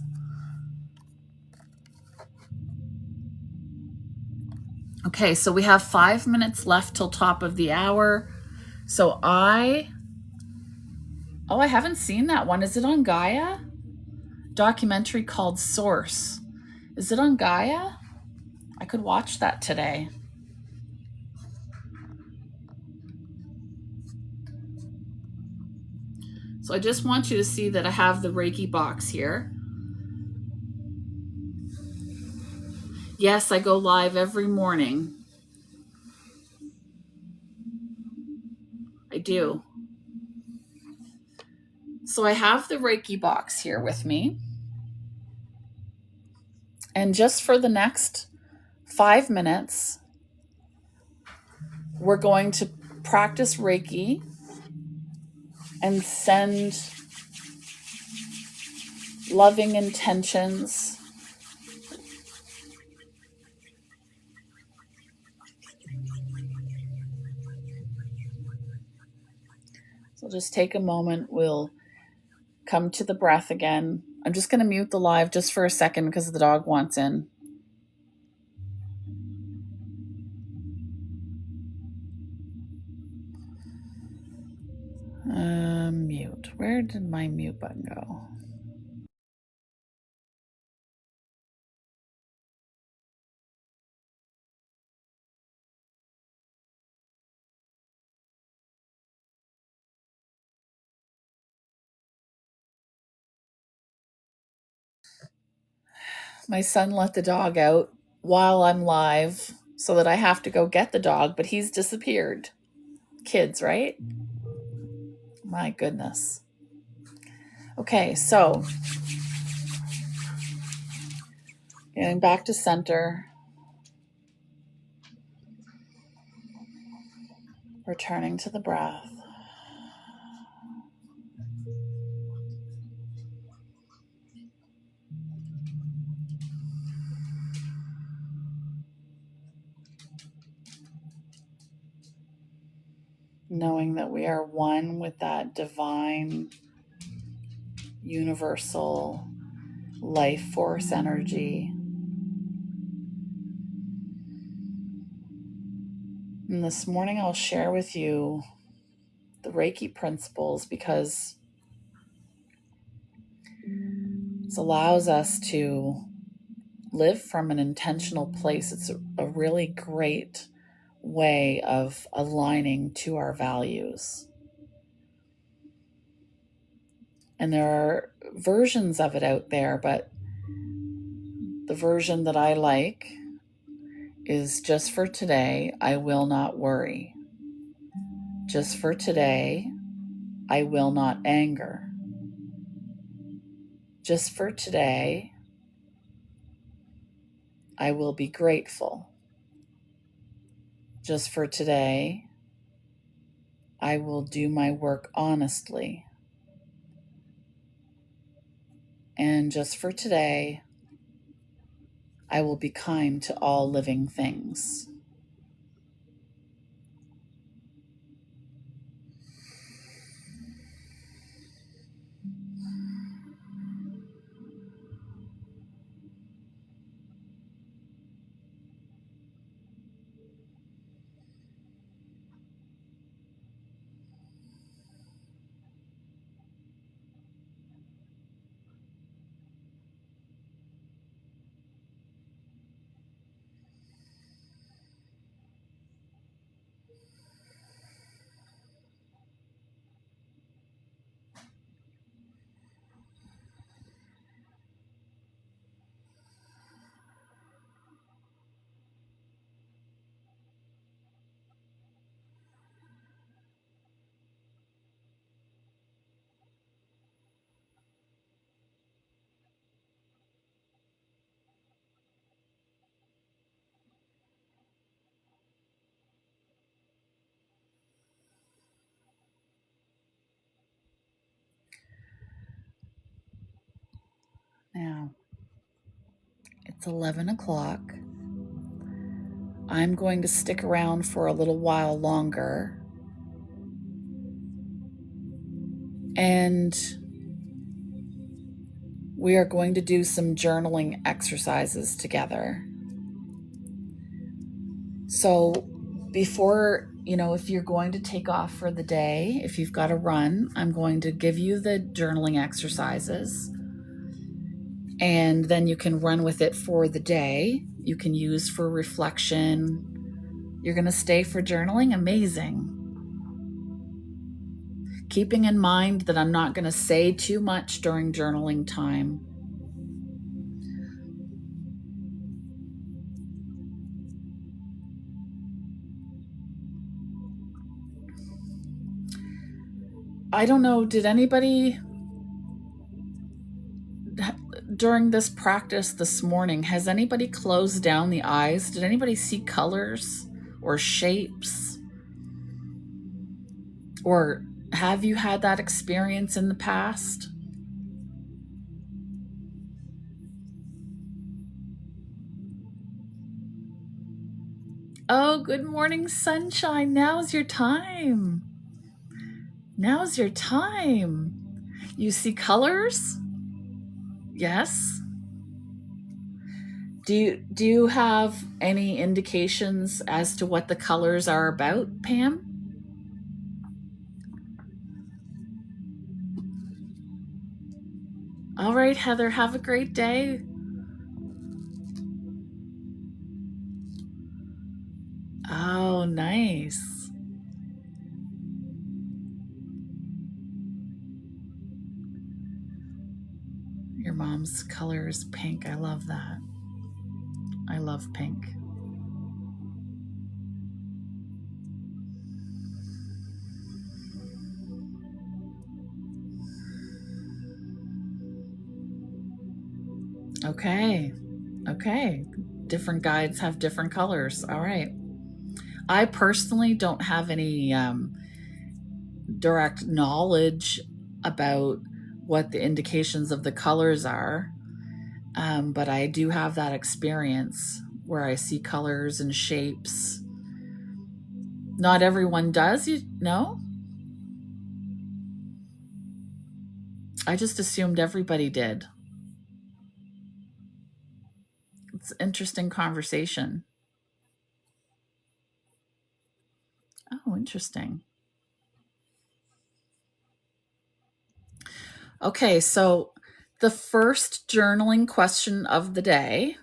Okay, so we have 5 minutes left till top of the hour. So I haven't seen that one. Is it on Gaia? Documentary called Source. Is it on Gaia? I could watch that today. So I just want you to see that I have the Reiki box here. Yes, I go live every morning. I do. So I have the Reiki box here with me. And just for the next 5 minutes, we're going to practice Reiki and send loving intentions so just take a moment. We'll come to the breath again. I'm just going to mute the live just for a second because the dog wants in. Mute. Where did my mute button go? My son let the dog out while I'm live so that I have to go get the dog, but he's disappeared. Kids, right? My goodness. Okay, so getting back to center, returning to the breath. Knowing that we are one with that divine, universal life force energy. And this morning I'll share with you the Reiki principles because this allows us to live from an intentional place. It's a really great way of aligning to our values. And there are versions of it out there, but the version that I like is just for today, I will not worry. Just for today, I will not anger. Just for today, I will be grateful. Just for today, I will do my work honestly. And just for today, I will be kind to all living things. Now, it's 11 o'clock. I'm going to stick around for a little while longer. And we are going to do some journaling exercises together. So before, if you're going to take off for the day, if you've got to run, I'm going to give you the journaling exercises. And then you can run with it for the day. You can use for reflection. You're going to stay for journaling? Amazing. keeping in mind that I'm not going to say too much during journaling time. I don't know, did anybody during this practice this morning, has anybody closed down the eyes? Did anybody see colors or shapes? Or have you had that experience in the past? Oh, good morning, sunshine. Now's your time. Now's your time. You see colors? Yes. Do you have any indications as to what the colors are about, Pam? All right, Heather, have a great day. Oh, nice. Your mom's color is pink. I love that. I love pink. Okay. Okay. Different guides have different colors. All right. I personally don't have any direct knowledge about what the indications of the colors are, but I do have that experience where I see colors and shapes. Not everyone does, you know? I just assumed everybody did. It's an interesting conversation. Oh, interesting. Okay, so the first journaling question of the day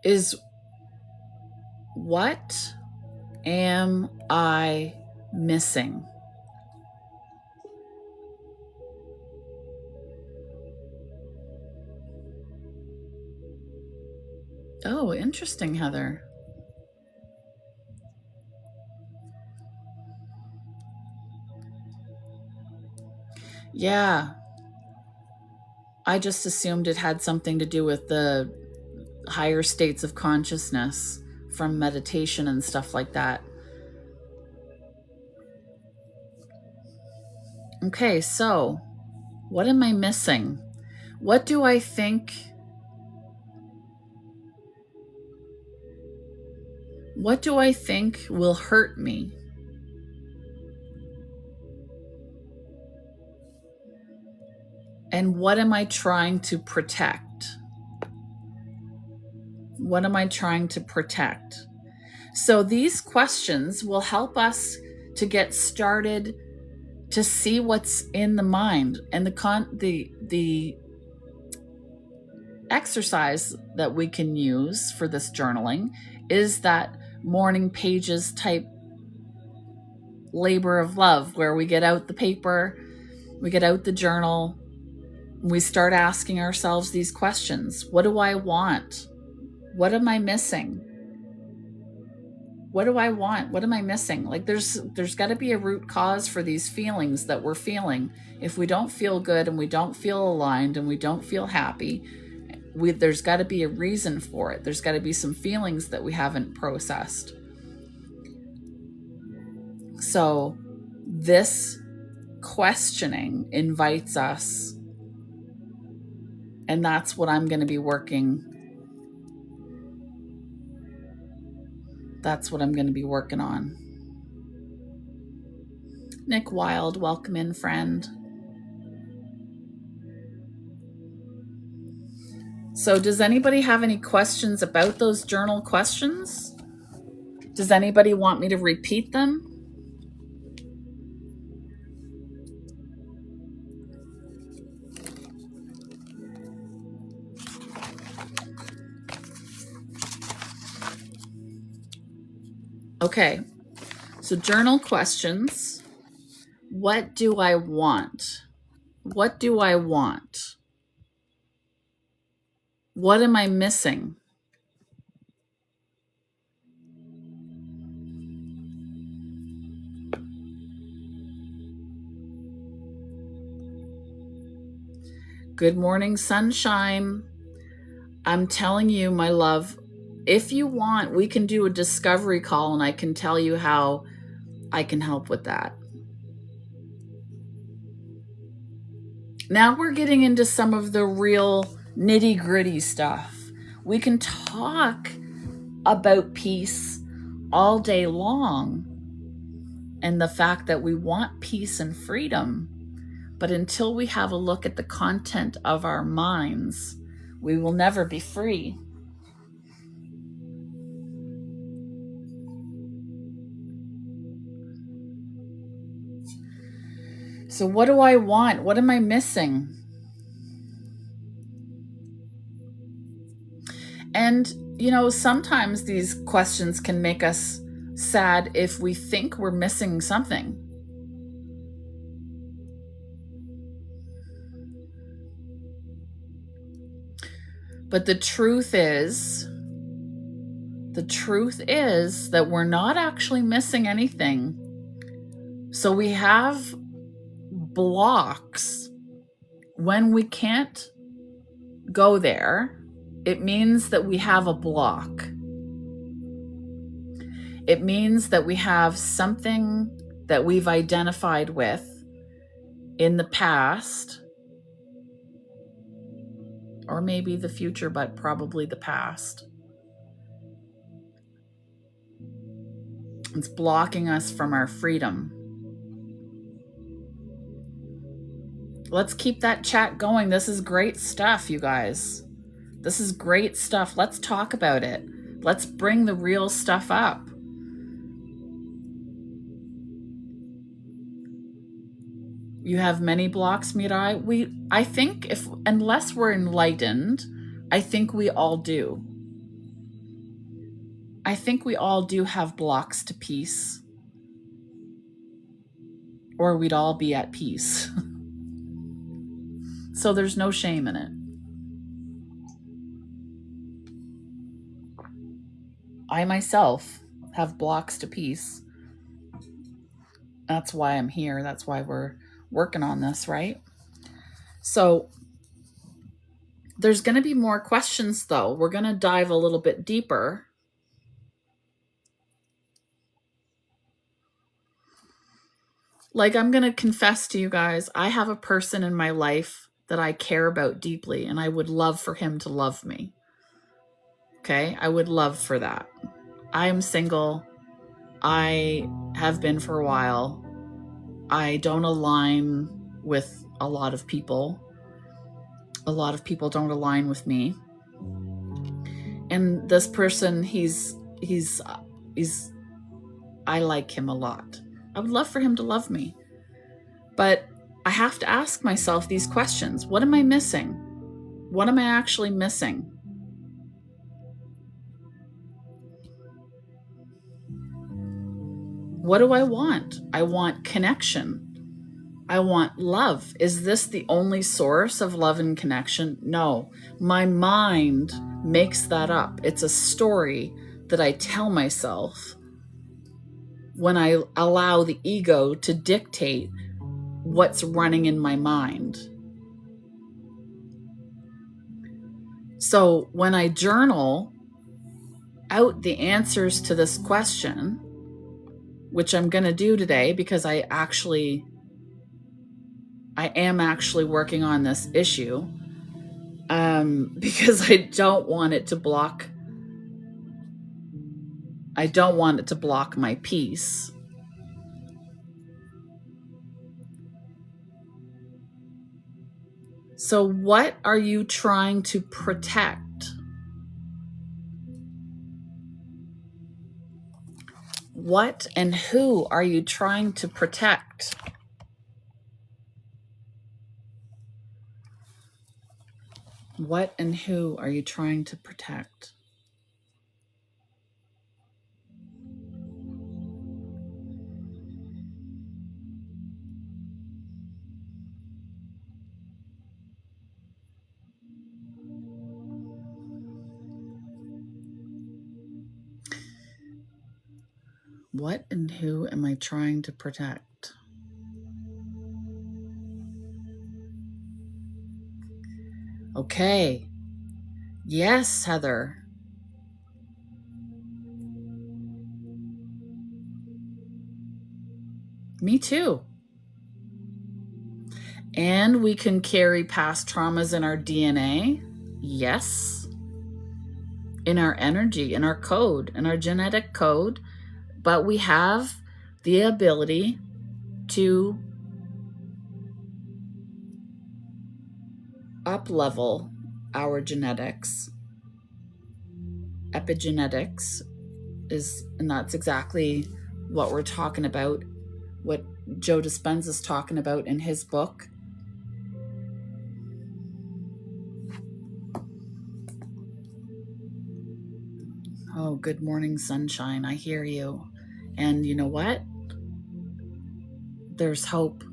is, what am I missing? Oh, interesting, Heather. Yeah. I just assumed it had something to do with the higher states of consciousness from meditation and stuff like that. Okay, so what am I missing? What do I think? What do I think will hurt me? And what am I trying to protect? What am I trying to protect? So these questions will help us to get started to see what's in the mind. And the exercise that we can use for this journaling is that morning pages type labor of love, where we get out the paper, we get out the journal, we start asking ourselves these questions. What do I want? What am I missing? What do I want? What am I missing? Like there's got to be a root cause for these feelings that we're feeling. If we don't feel good and we don't feel aligned and we don't feel happy, there's got to be a reason for it. There's got to be some feelings that we haven't processed. So this questioning invites us, and that's what I'm going to be working. That's what I'm going to be working on. Nick Wild, welcome in, friend. So does anybody have any questions about those journal questions? Does anybody want me to repeat them? Okay, so journal questions. What do I want? What do I want? What am I missing? Good morning, sunshine. I'm telling you, my love, if you want, we can do a discovery call and I can tell you how I can help with that. Now we're getting into some of the real nitty-gritty stuff. We can talk about peace all day long and the fact that we want peace and freedom. But until we have a look at the content of our minds, we will never be free. So what do I want? What am I missing? And, sometimes these questions can make us sad if we think we're missing something. But the truth is that we're not actually missing anything. So we have blocks when we can't go there. It means that we have a block. It means that we have something that we've identified with in the past, or maybe the future, but probably the past. It's blocking us from our freedom. Let's keep that chat going. This is great stuff, you guys. This is great stuff. Let's talk about it. Let's bring the real stuff up. You have many blocks, Mirai. I think unless we're enlightened, I think we all do. I think we all do have blocks to peace, or we'd all be at peace. So there's no shame in it. I myself have blocks to peace. That's why I'm here. That's why we're working on this, right? So there's going to be more questions, though. We're going to dive a little bit deeper. Like, I'm going to confess to you guys, I have a person in my life that I care about deeply, and I would love for him to love me. Okay? I would love for that. I am single. I have been for a while. I don't align with a lot of people. A lot of people don't align with me. And this person, I like him a lot. I would love for him to love me. But I have to ask myself these questions. What am I missing? What am I actually missing? What do I want? I want connection. I want love. Is this the only source of love and connection? No. My mind makes that up. It's a story that I tell myself when I allow the ego to dictate what's running in my mind. So when I journal out the answers to this question, which I'm going to do today because I am actually working on this issue, because I don't want it to block my peace. So what are you trying to protect? What and who are you trying to protect? What and who are you trying to protect? What and who am I trying to protect? Okay. Yes, Heather. Me too. And we can carry past traumas in our DNA. Yes. In our energy, in our code, in our genetic code. But we have the ability to up-level our genetics. Epigenetics and that's exactly what we're talking about, what Joe Dispenza is talking about in his book. Oh, good morning, sunshine. I hear you. And you know what? There's hope.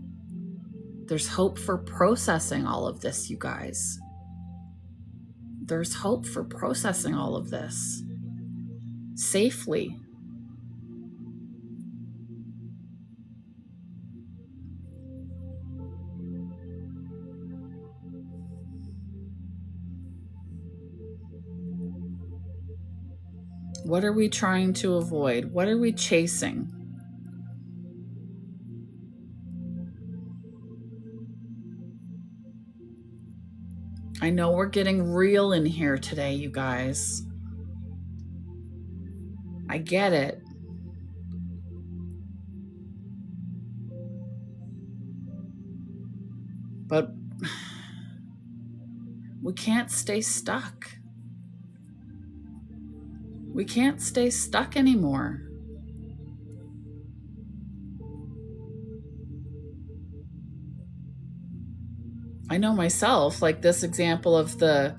There's hope for processing all of this, you guys. There's hope for processing all of this safely. What are we trying to avoid? What are we chasing? I know we're getting real in here today, you guys. I get it. But we can't stay stuck. We can't stay stuck anymore. I know myself, like this example of the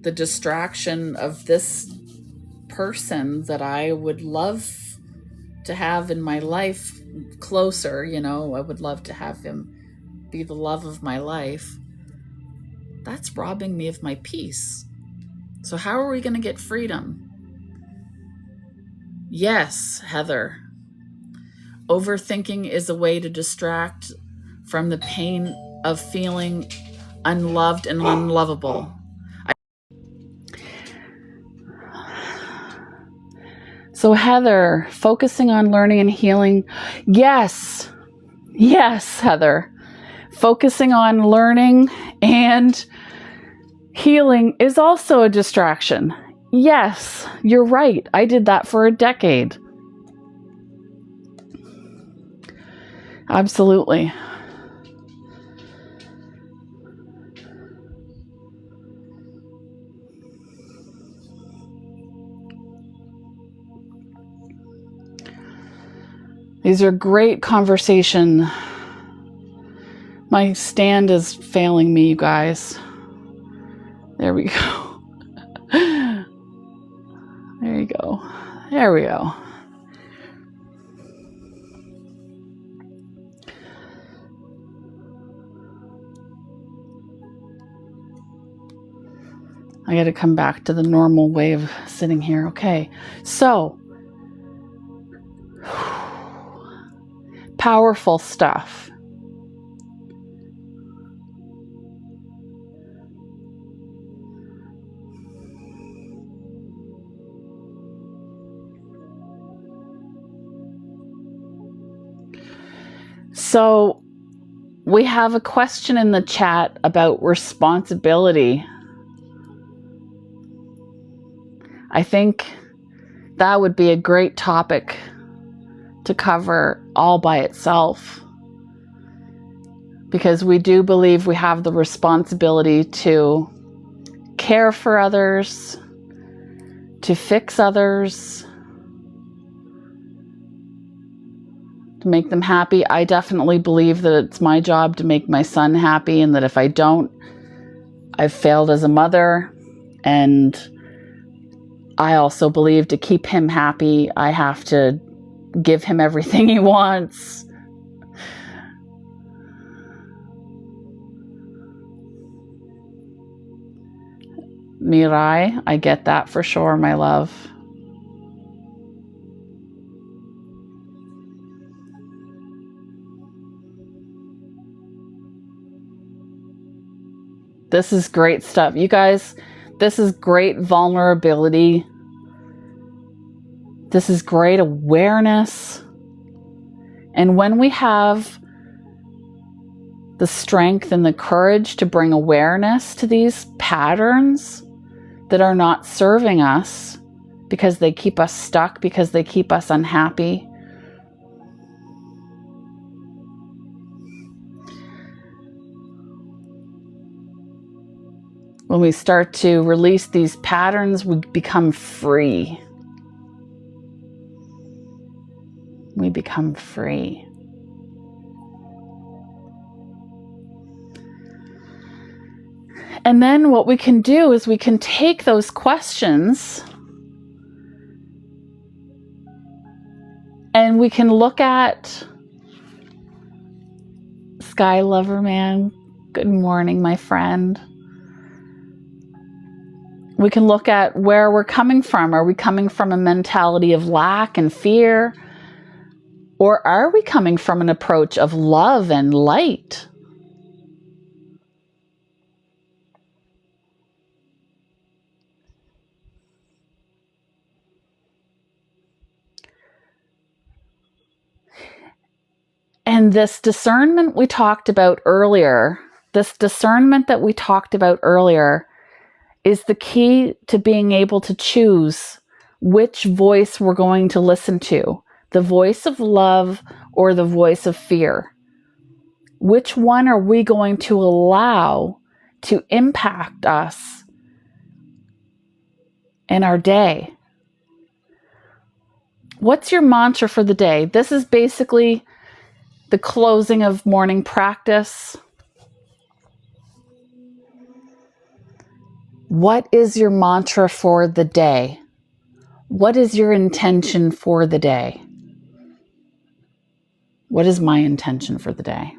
distraction of this person that I would love to have in my life closer, you know, I would love to have him be the love of my life. That's robbing me of my peace. So how are we going to get freedom? Yes, Heather. Overthinking is a way to distract from the pain of feeling unloved and unlovable. So Heather, focusing on learning and healing. Yes, Heather. Focusing on learning and healing is also a distraction. Yes, you're right. I did that for a decade. Absolutely. These are great conversation. My stand is failing me, you guys. There we go. There you go. There we go. I got to come back to the normal way of sitting here. Okay. So, powerful stuff. So, we have a question in the chat about responsibility. I think that would be a great topic to cover all by itself, because we do believe we have the responsibility to care for others, to fix others, to make them happy. I definitely believe that it's my job to make my son happy, and that if I don't, I've failed as a mother. And I also believe to keep him happy, I have to give him everything he wants. Mirai, I get that for sure, my love. This is great stuff. You guys, this is great vulnerability. This is great awareness. And when we have the strength and the courage to bring awareness to these patterns that are not serving us because they keep us stuck, because they keep us unhappy, when we start to release these patterns, we become free. We become free. And then what we can do is we can take those questions and we can look at Sky Lover Man. Good morning, my friend. We can look at where we're coming from. Are we coming from a mentality of lack and fear? Or are we coming from an approach of love and light? And this discernment we talked about earlier, is the key to being able to choose which voice we're going to listen to, the voice of love or the voice of fear. Which one are we going to allow to impact us in our day? What's your mantra for the day? This is basically the closing of morning practice. What is your mantra for the day? What is your intention for the day? What is my intention for the day?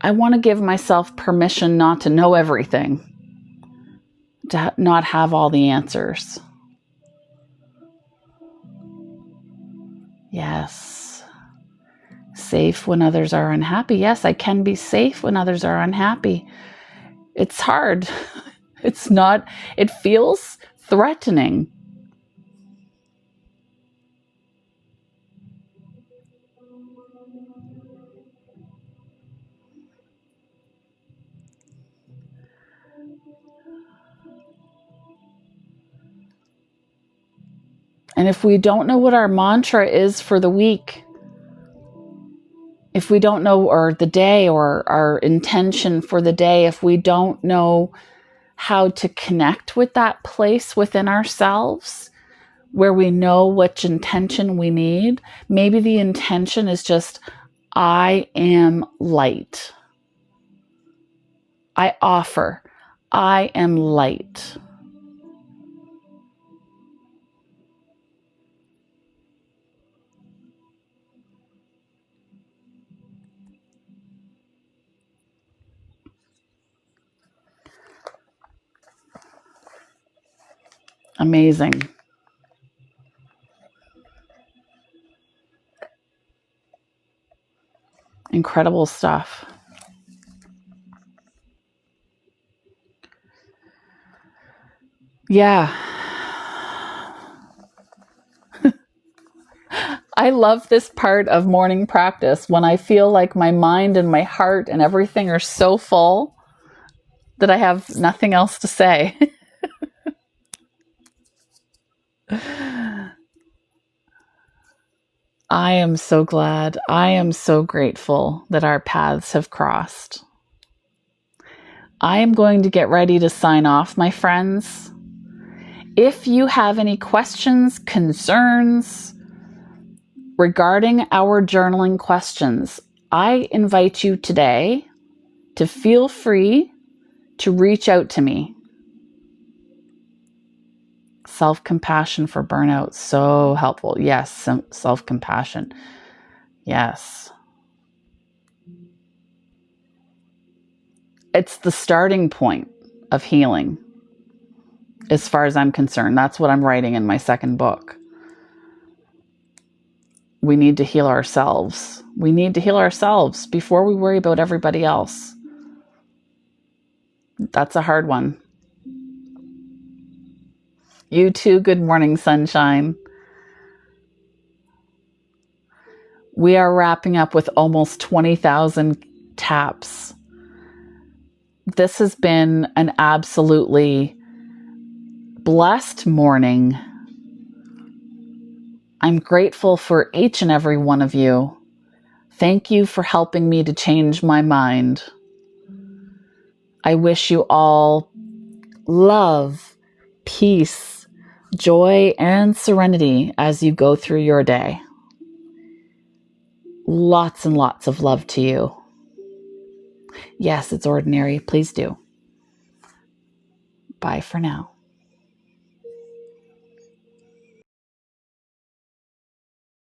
I want to give myself permission not to know everything, to not have all the answers. Yes. Safe when others are unhappy. Yes, I can be safe when others are unhappy. It's hard. It feels threatening. And if we don't know what our mantra is for the week, if we don't know, or the day, or our intention for the day, if we don't know how to connect with that place within ourselves where we know which intention we need, maybe the intention is just, I am light. I offer. I am light. Amazing. Incredible stuff. Yeah. I love this part of morning practice when I feel like my mind and my heart and everything are so full that I have nothing else to say. I am so glad. I am so grateful that our paths have crossed. I am going to get ready to sign off, my friends. If you have any questions, concerns regarding our journaling questions, I invite you today to feel free to reach out to me. Self-compassion for burnout, so helpful. Yes, self-compassion. Yes. It's the starting point of healing. as far as I'm concerned. That's what I'm writing in my second book. We need to heal ourselves. We need to heal ourselves before we worry about everybody else. That's a hard one. You too. Good morning, sunshine. We are wrapping up with almost 20,000 taps. This has been an absolutely blessed morning. I'm grateful for each and every one of you. Thank you for helping me to change my mind. I wish you all love, peace, joy, and serenity as you go through your day. Lots and lots of love to you. Yes, it's ordinary. Please do. Bye for now.